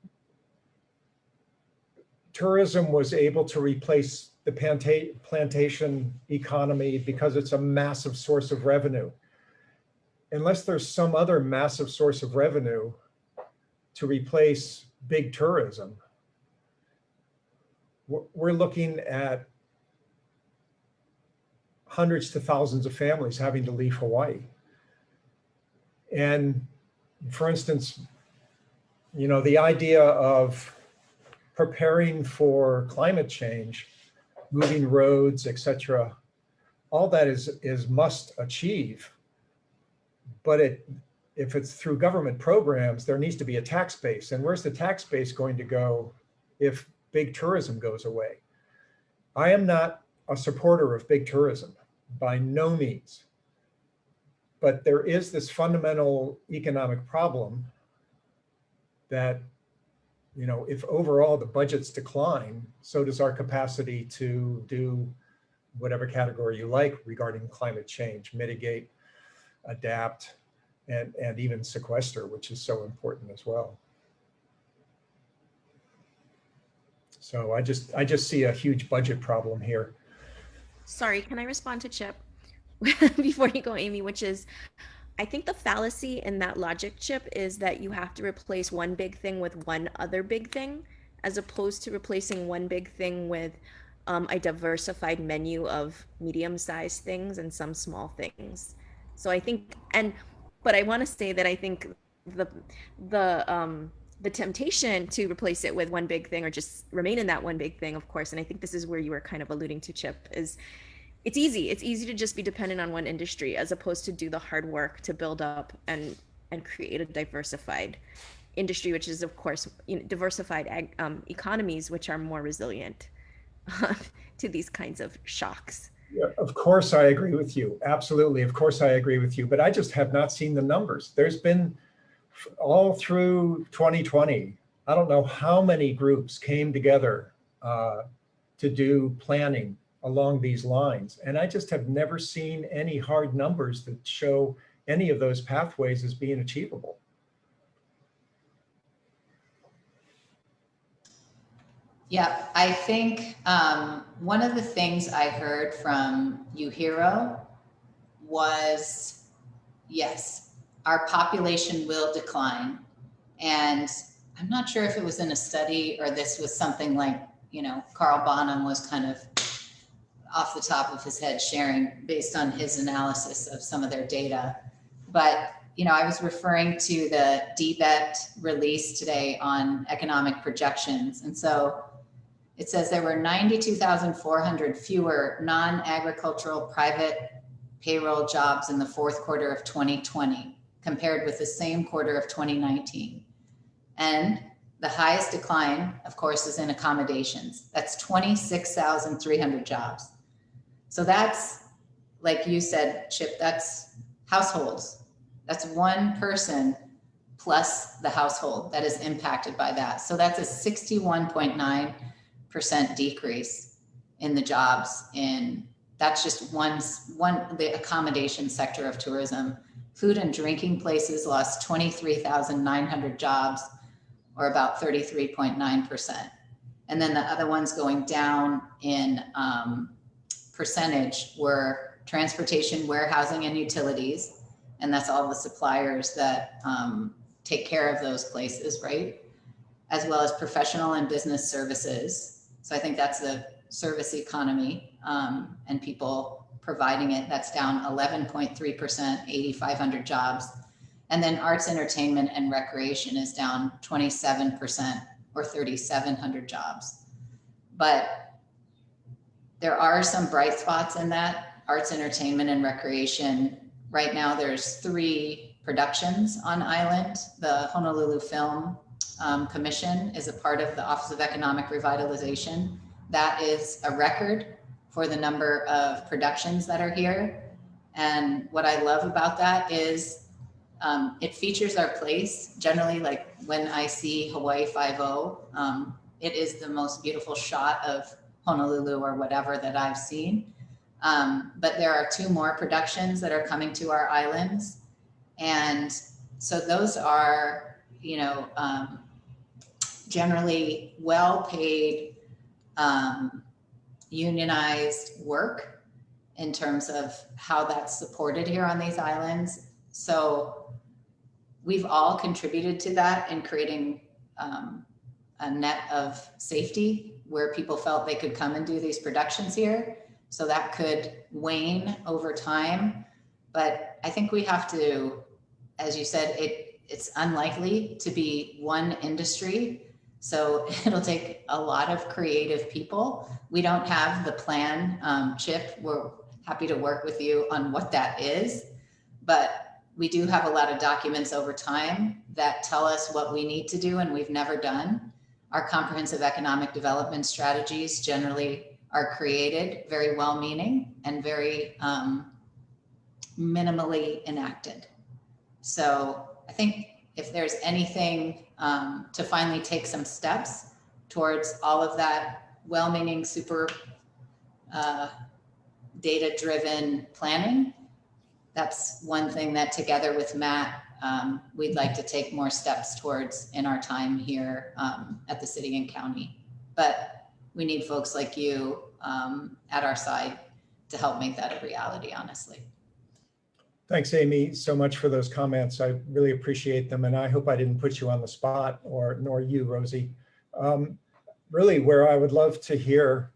[SPEAKER 4] tourism was able to replace the plantation economy because it's a massive source of revenue. Unless there's some other massive source of revenue to replace big tourism, we're looking at hundreds to thousands of families having to leave Hawaii. And for instance, the idea of preparing for climate change, moving roads, etc., all that is must achieve. But if it's through government programs, there needs to be a tax base. And where's the tax base going to go if big tourism goes away? I am not a supporter of big tourism, by no means. But there is this fundamental economic problem that, if overall the budgets decline, so does our capacity to do whatever category you like regarding climate change, mitigate, adapt, and even sequester, which is so important as well. So I just see a huge budget problem here.
[SPEAKER 9] Sorry, can I respond to Chip before you go, Amy? Which is, I think the fallacy in that logic, Chip, is that you have to replace one big thing with one other big thing, as opposed to replacing one big thing with a diversified menu of medium-sized things and some small things. So I think, but I want to say that I think the temptation to replace it with one big thing or just remain in that one big thing, of course, and I think this is where you were kind of alluding to, Chip, is it's easy to just be dependent on one industry as opposed to do the hard work to build up and create a diversified industry, which is, of course, diversified economies, which are more resilient to these kinds of shocks.
[SPEAKER 4] Yeah, of course, I agree with you. Absolutely. Of course, I agree with you. But I just have not seen the numbers. There's been all through 2020, I don't know how many groups came together to do planning along these lines. And I just have never seen any hard numbers that show any of those pathways as being achievable.
[SPEAKER 8] Yeah, I think one of the things I heard from Yuhiro was, yes, our population will decline. And I'm not sure if it was in a study or this was something like, you know, Carl Bonham was kind of off the top of his head sharing based on his analysis of some of their data. But, you know, I was referring to the DBET release today on economic projections. And so it says there were 92,400 fewer non-agricultural private payroll jobs in the fourth quarter of 2020 compared with the same quarter of 2019. And the highest decline, of course, is in accommodations. That's 26,300 jobs. So that's, like you said, Chip, that's households. That's one person plus the household that is impacted by that. So that's a 61.9% decrease in the jobs in, that's just one, the accommodation sector of tourism. Food and drinking places lost 23,900 jobs, or about 33.9%. And then the other ones going down in percentage were transportation, warehousing, and utilities. And that's all the suppliers that take care of those places, right? As well as professional and business services. So I think that's the service economy and people providing it. That's down 11.3%, 8,500 jobs. And then arts, entertainment, and recreation is down 27%, or 3,700 jobs. But there are some bright spots in that. Arts, entertainment, and recreation. Right now there's 3 productions on island. The Honolulu Film Commission is a part of the Office of Economic Revitalization. That is a record for the number of productions that are here. And what I love about that is it features our place. Generally, like when I see Hawaii Five-0, it is the most beautiful shot of Honolulu or whatever that I've seen. But there are 2 more productions that are coming to our islands. And so those are, you know, generally well-paid, unionized work in terms of how that's supported here on these islands. So we've all contributed to that in creating a net of safety where people felt they could come and do these productions here. So that could wane over time. But I think we have to, as you said, it's unlikely to be one industry. So it'll take a lot of creative people. We don't have the plan, Chip. We're happy to work with you on what that is. But we do have a lot of documents over time that tell us what we need to do and we've never done. Our comprehensive economic development strategies generally are created very well-meaning and very minimally enacted. So I think if there's anything to finally take some steps towards all of that well-meaning, super data-driven planning, that's one thing that together with Matt, we'd like to take more steps towards in our time here at the city and county. But we need folks like you at our side to help make that a reality, honestly.
[SPEAKER 4] Thanks, Amy, so much for those comments. I really appreciate them. And I hope I didn't put you on the spot, nor you, Rosie. Really, where I would love to hear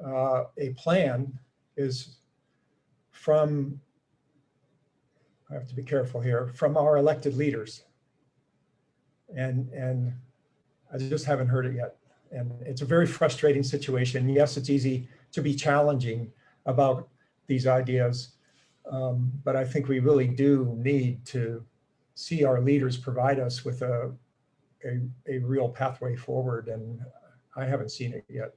[SPEAKER 4] a plan is from, I have to be careful here, from our elected leaders. And I just haven't heard it yet. And it's a very frustrating situation. Yes, it's easy to be challenging about these ideas, but I think we really do need to see our leaders provide us with a real pathway forward, and I haven't seen it yet.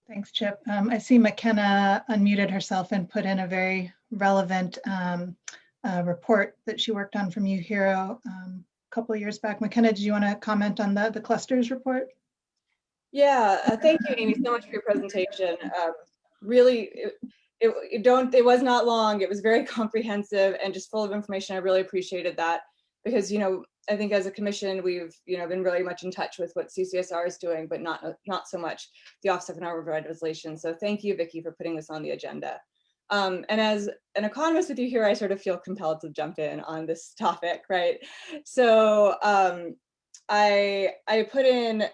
[SPEAKER 2] Thanks, Chip. I see McKenna unmuted herself and put in a very relevant report that she worked on from Yuhiro a couple of years back. McKenna, did you want to comment on the clusters report?
[SPEAKER 3] Yeah, thank you, Amy, so much for your presentation. Really, it was not long. It was very comprehensive and just full of information. I really appreciated that because, you know, I think as a commission, we've been really much in touch with what CCSR is doing, but not so much the Office of Economic Revitalization. So thank you, Vicki, for putting this on the agenda. And as an economist with you here, I sort of feel compelled to jump in on this topic, right? So I put in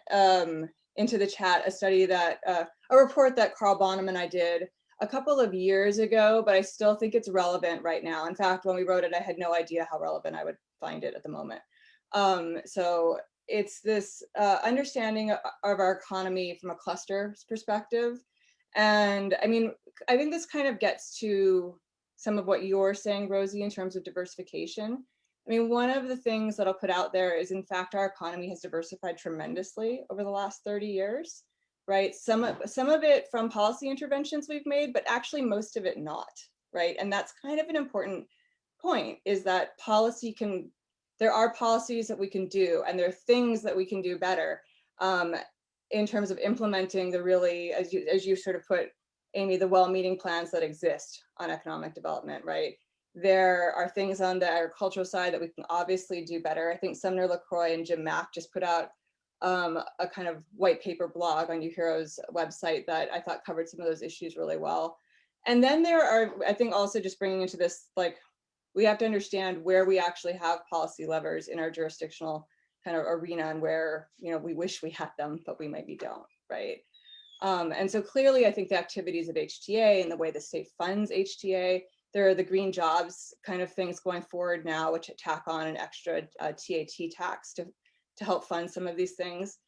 [SPEAKER 3] into the chat a study that a report that Carl Bonham and I did a couple of years ago, but I still think it's relevant right now. In fact, when we wrote it, I had no idea how relevant I would find it at the moment. So it's this understanding of our economy from a cluster perspective. And I mean, I think this kind of gets to some of what you're saying, Rosie, in terms of diversification. I mean, one of the things that I'll put out there is, in fact, our economy has diversified tremendously over the last 30 years, right? Some of it from policy interventions we've made, but actually most of it not, right? And that's kind of an important point, is that there are policies that we can do, and there are things that we can do better in terms of implementing the really, as you sort of put, Amy, the well-meaning plans that exist on economic development, right? There are things on the agricultural side that we can obviously do better. I think Sumner LaCroix and Jim Mack just put out a kind of white paper blog on UHERO's website that I thought covered some of those issues really well. And then there are, I think, also just bringing into this, like, we have to understand where we actually have policy levers in our jurisdictional kind of arena, and where we wish we had them, but we maybe don't, right? And so clearly, I think the activities of HTA and the way the state funds HTA, there are the green jobs kind of things going forward now, which tack on an extra TAT tax to help fund some of these things.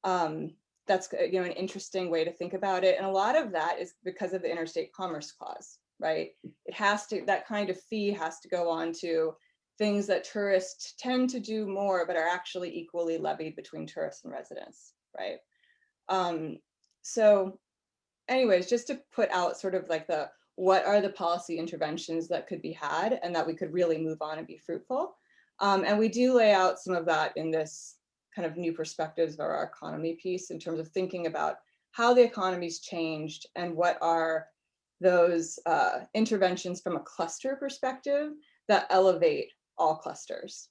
[SPEAKER 3] That's an interesting way to think about it. And a lot of that is because of the Interstate Commerce Clause, right? It has to, that kind of fee has to go on to things that tourists tend to do more, but are actually equally levied between tourists and residents, right? So anyways, just to put out sort of like what are the policy interventions that could be had and that we could really move on and be fruitful. And we do lay out some of that in this kind of new perspectives of our economy piece, in terms of thinking about how the economy's changed and what are those interventions from a cluster perspective that elevate all clusters.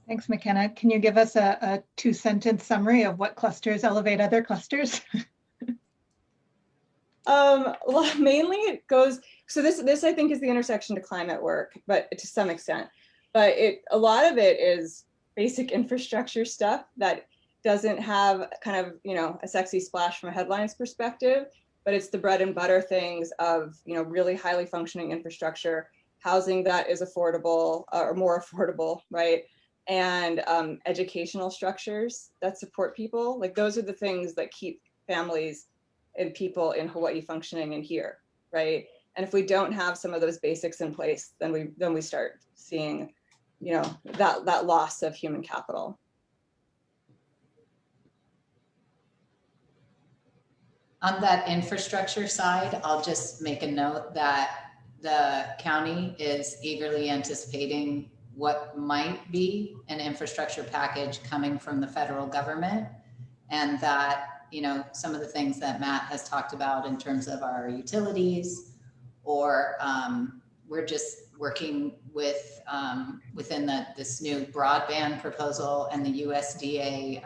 [SPEAKER 2] Thanks, McKenna. Can you give us a 2-sentence summary of what clusters elevate other clusters?
[SPEAKER 3] Well, mainly it goes, so this I think is the intersection to climate work, but to some extent, but a lot of it is basic infrastructure stuff that doesn't have kind of, a sexy splash from a headlines perspective, but it's the bread and butter things of, really highly functioning infrastructure, housing that is affordable or more affordable, right? And educational structures that support people. Like, those are the things that keep families and people in Hawaii functioning and here, right? And if we don't have some of those basics in place, then we start seeing, that loss of human capital.
[SPEAKER 8] On that infrastructure side, I'll just make a note that the county is eagerly anticipating what might be an infrastructure package coming from the federal government, and that some of the things that Matt has talked about in terms of our utilities, or we're just working with within this new broadband proposal and the USDA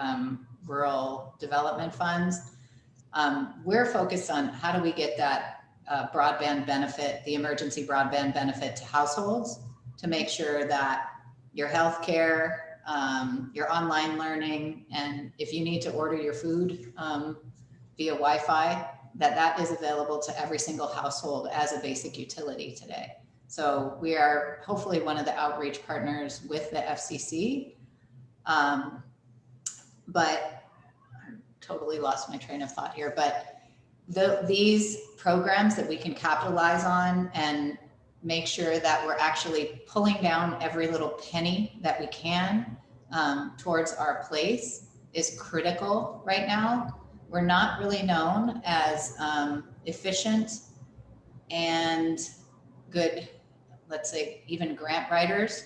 [SPEAKER 8] rural development funds. We're focused on how do we get that broadband benefit, the emergency broadband benefit, to households, to make sure that your healthcare, your online learning, and if you need to order your food via Wi-Fi, that is available to every single household as a basic utility today. So we are hopefully one of the outreach partners with the FCC, but I totally lost my train of thought here. But these programs that we can capitalize on and make sure that we're actually pulling down every little penny that we can towards our place is critical right now. We're not really known as efficient and good, let's say, even grant writers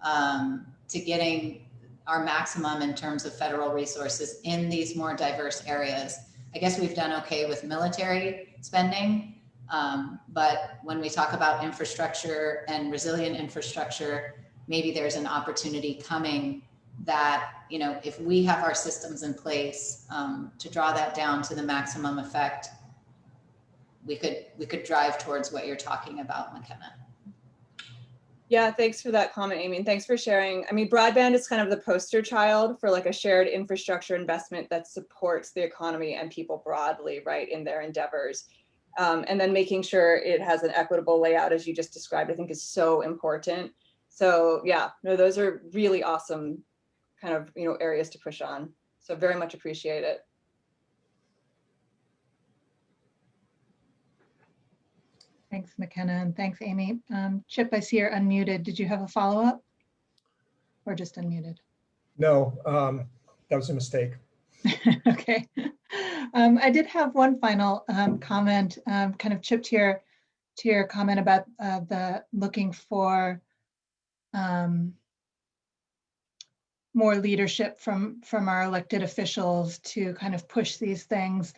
[SPEAKER 8] to getting our maximum in terms of federal resources in these more diverse areas. I guess we've done okay with military spending, But when we talk about infrastructure and resilient infrastructure, maybe there's an opportunity coming that, you know, if we have our systems in place to draw that down to the maximum effect, we could drive towards what you're talking about, McKenna.
[SPEAKER 3] Yeah, thanks for that comment, Amy, and thanks for sharing. I mean, broadband is kind of the poster child for like a shared infrastructure investment that supports the economy and people broadly, right, in their endeavors. And then making sure it has an equitable layout, as you just described, I think is so important. So yeah, no, those are really awesome kind of, you know, areas to push on. So very much appreciate it.
[SPEAKER 2] Thanks, McKenna, and thanks, Amy. Chip, I see you're unmuted. Did you have a follow-up or just unmuted?
[SPEAKER 4] No, that was a mistake.
[SPEAKER 2] Okay. I did have one final comment, kind of Chip, to your comment about the looking for more leadership from our elected officials to kind of push these things,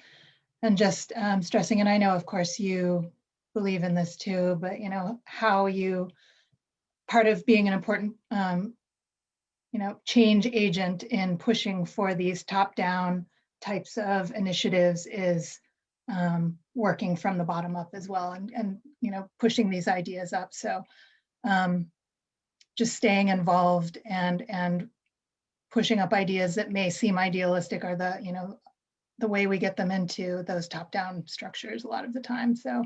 [SPEAKER 2] and just stressing, and I know, of course, you believe in this too, but you know, how you, part of being an important you know, change agent in pushing for these top-down types of initiatives is working from the bottom up as well, and you know, pushing these ideas up. So just staying involved and pushing up ideas that may seem idealistic are the, you know, the way we get them into those top-down structures a lot of the time. So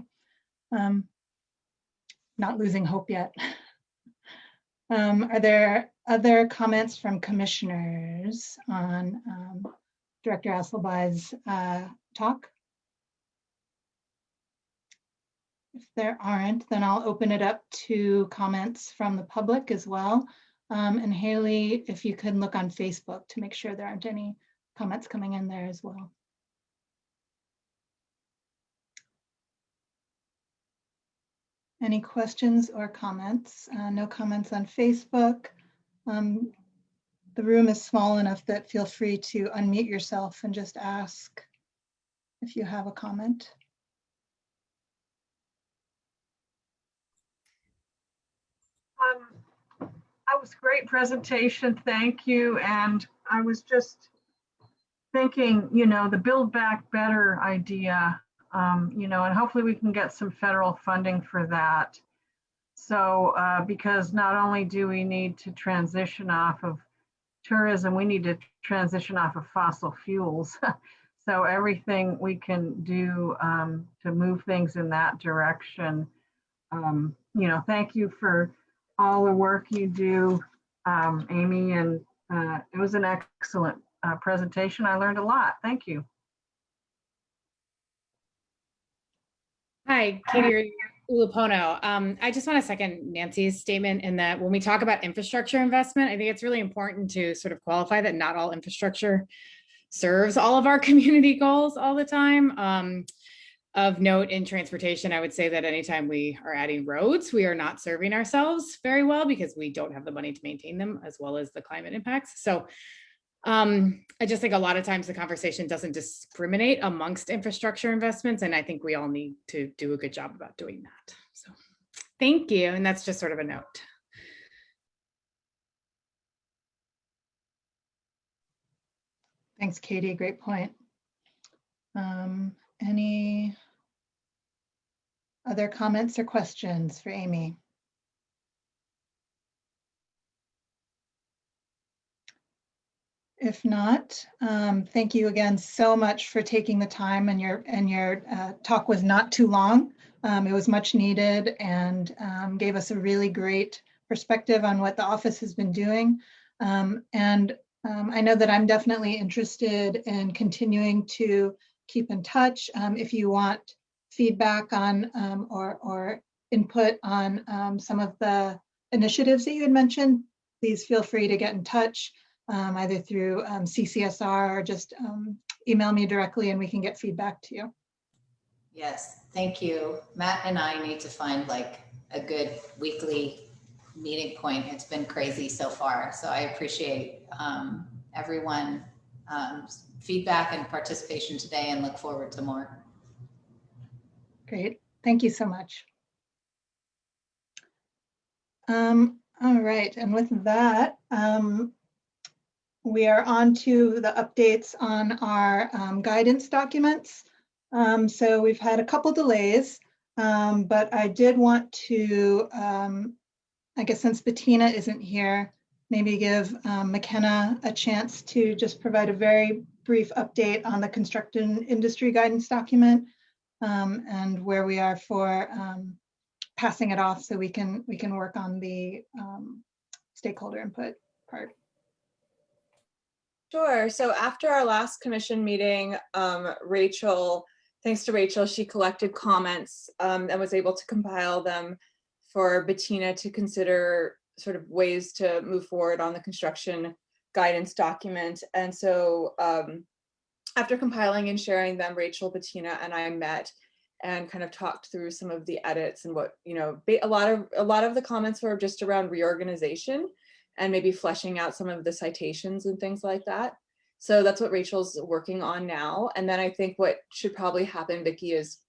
[SPEAKER 2] not losing hope yet. Are there other comments from commissioners on Director Asselby's talk? If there aren't, then I'll open it up to comments from the public as well. And Haley, if you could look on Facebook to make sure there aren't any comments coming in there as well. Any questions or comments? No comments on Facebook. The room is small enough that feel free to unmute yourself and just ask if you have a comment.
[SPEAKER 7] That was a great presentation. Thank you. And I was just thinking, you know, the Build Back Better idea, you know, and hopefully we can get some federal funding for that. So because not only do we need to transition off of tourism, we need to transition off of fossil fuels. So everything we can do to move things in that direction. You know, thank you for all the work you do, Amy, and it was an excellent presentation. I learned a lot. Thank you.
[SPEAKER 10] Hi, Katie Ulupono. I just want to second Nancy's statement in that when we talk about infrastructure investment, I think it's really important to sort of qualify that not all infrastructure serves all of our community goals all the time. Of note in transportation, I would say that anytime we are adding roads, we are not serving ourselves very well because we don't have the money to maintain them, as well as the climate impacts. So I just think a lot of times the conversation doesn't discriminate amongst infrastructure investments, and I think we all need to do a good job about doing that. So thank you, and that's just sort of a note.
[SPEAKER 2] Thanks, Katie, great point. Any other comments or questions for Amy? If not, thank you again so much for taking the time, and your talk was not too long. It was much needed and gave us a really great perspective on what the office has been doing. I know that I'm definitely interested in continuing to keep in touch. If you want feedback on or input on some of the initiatives that you had mentioned, please feel free to get in touch. Either through CCSR or just email me directly and we can get feedback to you.
[SPEAKER 8] Yes, thank you. Matt and I need to find like a good weekly meeting point. It's been crazy so far. So I appreciate everyone's feedback and participation today and look forward to more.
[SPEAKER 2] Great. Thank you so much. All right, and with that, we are on to the updates on our guidance documents. So we've had a couple delays, but I did want to, I guess since Bettina isn't here, maybe give McKenna a chance to just provide a very brief update on the construction industry guidance document and where we are for passing it off so we can work on the stakeholder input part.
[SPEAKER 3] Sure. So after our last commission meeting, Rachel, thanks to Rachel, she collected comments and was able to compile them for Bettina to consider sort of ways to move forward on the construction guidance document. And so after compiling and sharing them, Rachel, Bettina, and I met and kind of talked through some of the edits and what, you know, a lot of the comments were just around reorganization and maybe fleshing out some of the citations and things like that. So that's what Rachel's working on now. And then I think what should probably happen, Vicki, is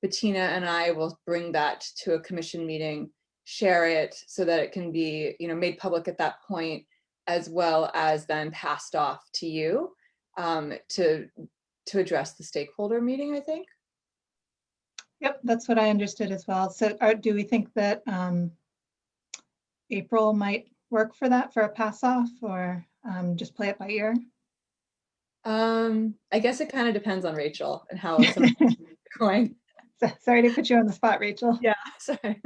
[SPEAKER 3] Bettina and I will bring that to a commission meeting, share it so that it can be, you know, made public at that point, as well as then passed off to you to address the stakeholder meeting, I think.
[SPEAKER 2] Yep, that's what I understood as well. So do we think that April might work for that, for a pass off, or just play it by ear?
[SPEAKER 3] I guess it kind of depends on Rachel and how some of it's going.
[SPEAKER 2] Sorry to put you on the spot, Rachel.
[SPEAKER 3] Yeah, sorry.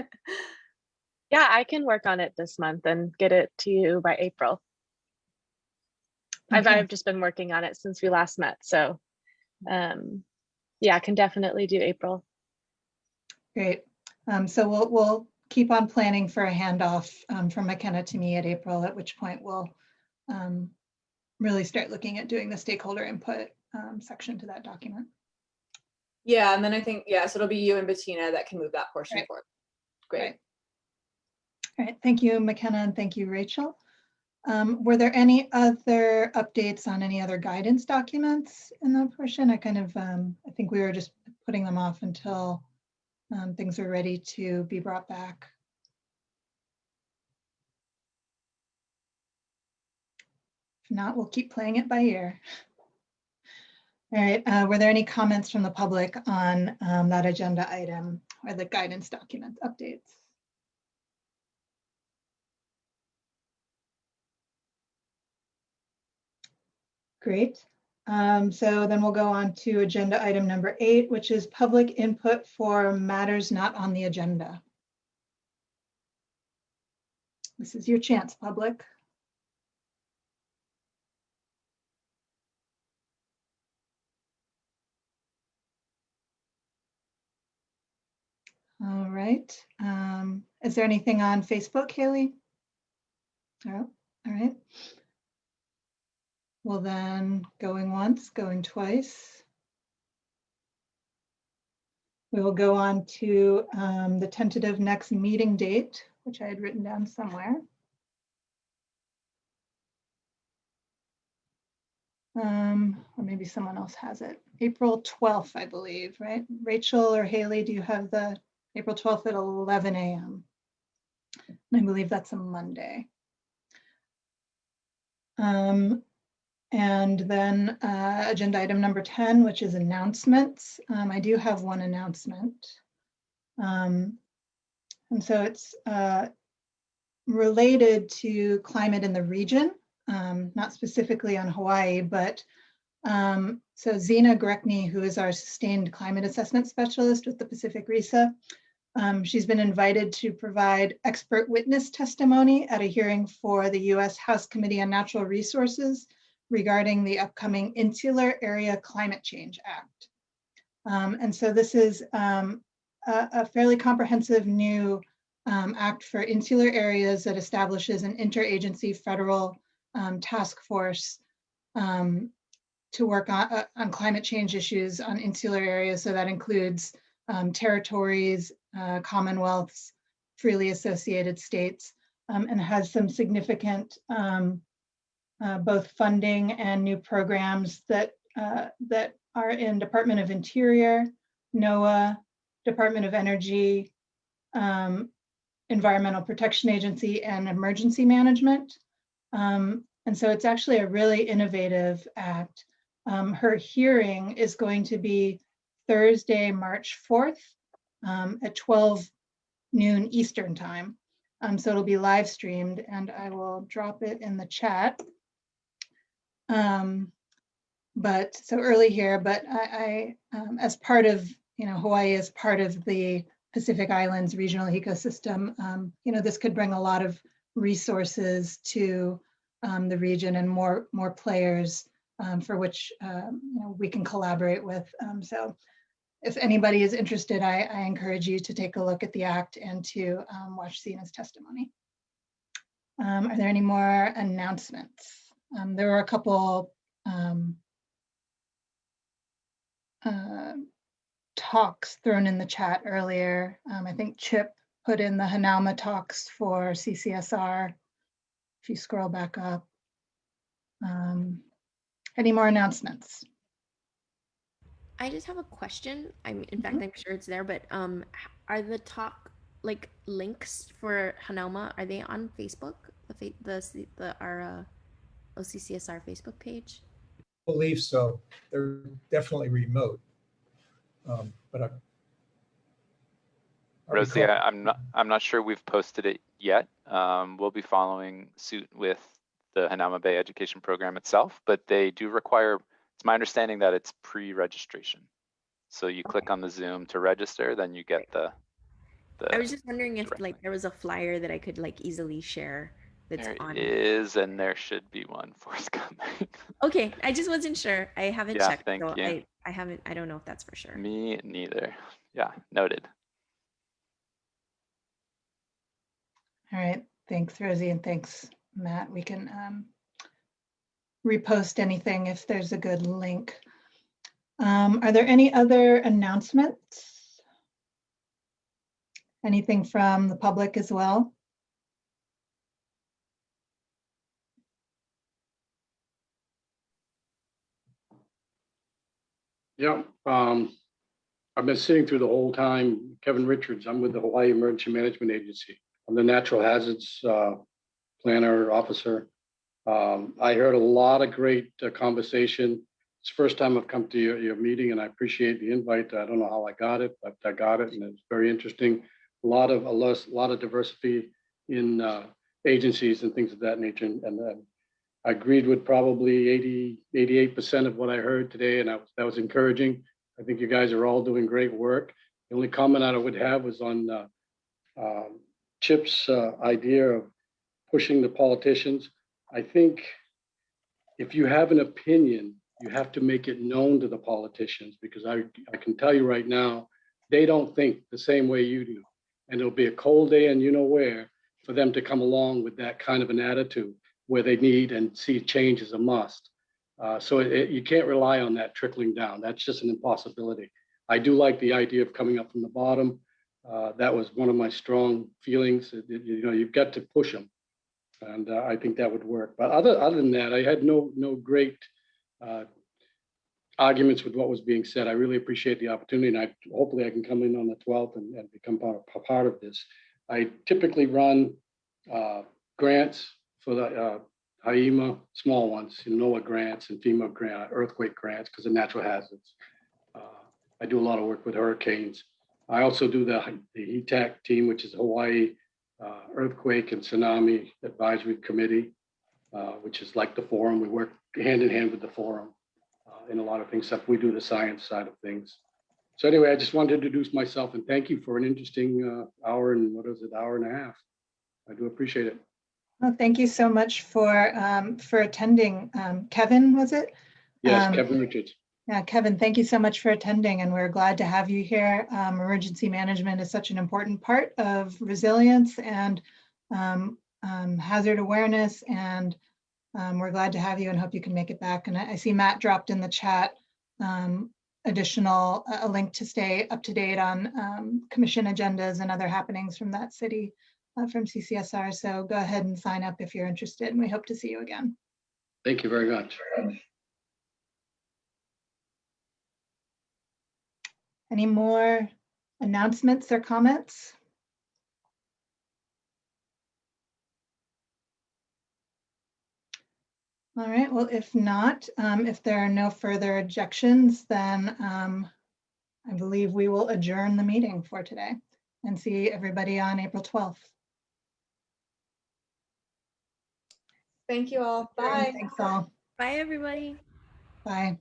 [SPEAKER 5] Yeah, I can work on it this month and get it to you by April.
[SPEAKER 2] Okay.
[SPEAKER 5] I've just been working on it since we last met. So yeah, I can definitely do April.
[SPEAKER 2] Great. So we'll keep on planning for a handoff from McKenna to me at April, at which point we'll really start looking at doing the stakeholder input section to that document.
[SPEAKER 3] Yeah, and then I think, yeah, so it'll be you and Bettina that can move that portion
[SPEAKER 2] Right.
[SPEAKER 3] forward. Great.
[SPEAKER 2] Right. All right, thank you, McKenna, and thank you, Rachel. Were there any other updates on any other guidance documents in that portion? I kind of, I think we were just putting them off until things are ready to be brought back. If not, we'll keep playing it by ear. All right, were there any comments from the public on that agenda item or the guidance document updates? Great. So then we'll go on to agenda item number 8, which is public input for matters not on the agenda. This is your chance, public. All right. Is there anything on Facebook, Haley? Oh, all right. Well then, going once, going twice. We will go on to the tentative next meeting date, which I had written down somewhere. Or maybe someone else has it. April 12th, I believe, right? Rachel or Haley, do you have the April 12th at 11 a.m.? I believe that's a Monday. And then agenda item number 10, which is announcements. I do have one announcement. And so it's related to climate in the region, not specifically on Hawaii, but so Zena Greckney, who is our sustained climate assessment specialist with the Pacific RISA, she's been invited to provide expert witness testimony at a hearing for the U.S. House Committee on Natural Resources regarding the upcoming Insular Area Climate Change Act. And so this is a fairly comprehensive new act for insular areas that establishes an interagency federal task force to work on climate change issues on insular areas. So that includes territories, commonwealths, freely associated states, and has some significant both funding and new programs that that are in Department of Interior, NOAA, Department of Energy, Environmental Protection Agency, and Emergency Management. And so it's actually a really innovative act. Her hearing is going to be Thursday, March 4th at 12 noon Eastern time. So it'll be live streamed, and I will drop it in the chat. But so early here, but I as part of, Hawaii is part of the Pacific Islands regional ecosystem, this could bring a lot of resources to the region and more players for which we can collaborate with. So if anybody is interested, I encourage you to take a look at the act and to watch Sina's testimony. Are there any more announcements? There were a couple talks thrown in the chat earlier. I think Chip put in the Hanauma talks for CCSR. If you scroll back up. Any more announcements?
[SPEAKER 9] I just have a question. In fact, I'm sure it's there, but are the talk links for Hanauma, are they on Facebook? Our OCCSR Facebook page?
[SPEAKER 4] Believe so. They're definitely remote. But
[SPEAKER 6] Rosie, I'm not sure we've posted it yet. We'll be following suit with the Hanauma Bay Education Program itself, but they do require, it's my understanding that it's pre-registration. So you click on the Zoom to register, then you get the
[SPEAKER 9] I was just wondering if there was a flyer that I could easily share that's on.
[SPEAKER 6] There is, and there should be one forthcoming.
[SPEAKER 9] Okay, I just wasn't sure. I haven't checked.
[SPEAKER 6] Thank you.
[SPEAKER 9] I don't know if that's for sure.
[SPEAKER 6] Me neither. Yeah, noted.
[SPEAKER 2] All right, thanks, Rosie, and thanks, Matt. We can repost anything if there's a good link. Are there any other announcements? Anything from the public as well?
[SPEAKER 11] Yeah, I've been sitting through the whole time. Kevin Richards, I'm with the Hawaii Emergency Management Agency. I'm the natural hazards planner officer. I heard a lot of great conversation. It's the first time I've come to your meeting, and I appreciate the invite. I don't know how I got it, but I got it, and it's very interesting. A lot of diversity in agencies and things of that nature, and I agreed with probably 88% of what I heard today, and that was encouraging. I think you guys are all doing great work. The only comment I would have was on Chip's idea of pushing the politicians. I think if you have an opinion, you have to make it known to the politicians, because I can tell you right now, they don't think the same way you do. And it'll be a cold day and you know where for them to come along with that kind of an attitude where they need and see change as a must. So you can't rely on that trickling down. That's just an impossibility. I do like the idea of coming up from the bottom. That was one of my strong feelings. You've got to push them. And I think that would work. But other than that, I had no great arguments with what was being said. I really appreciate the opportunity, and hopefully I can come in on the 12th and become part of this. I typically run grants for the HIEMA, small ones, NOAA grants and FEMA earthquake grants because of natural hazards. I do a lot of work with hurricanes. I also do the HETAC team, which is Hawaii Earthquake and Tsunami Advisory Committee, which is like the forum. We work hand in hand with the forum in a lot of things, except we do the science side of things. So anyway, I just wanted to introduce myself and thank you for an interesting hour and hour and a half. I do appreciate it.
[SPEAKER 2] Well, thank you so much for attending. Kevin, was it?
[SPEAKER 11] Yes, Kevin Richards.
[SPEAKER 2] Yeah, Kevin, thank you so much for attending, and we're glad to have you here. Emergency management is such an important part of resilience and hazard awareness, and we're glad to have you and hope you can make it back. And I see Matt dropped in the chat a link to stay up to date on commission agendas and other happenings from that city, from CCSR. So go ahead and sign up if you're interested, and we hope to see you again.
[SPEAKER 11] Thank you very much.
[SPEAKER 2] Any more announcements or comments? All right, well, if not, if there are no further objections, then I believe we will adjourn the meeting for today and see everybody on April 12th.
[SPEAKER 3] Thank you all. Bye.
[SPEAKER 2] Thanks all.
[SPEAKER 9] Bye, everybody.
[SPEAKER 2] Bye.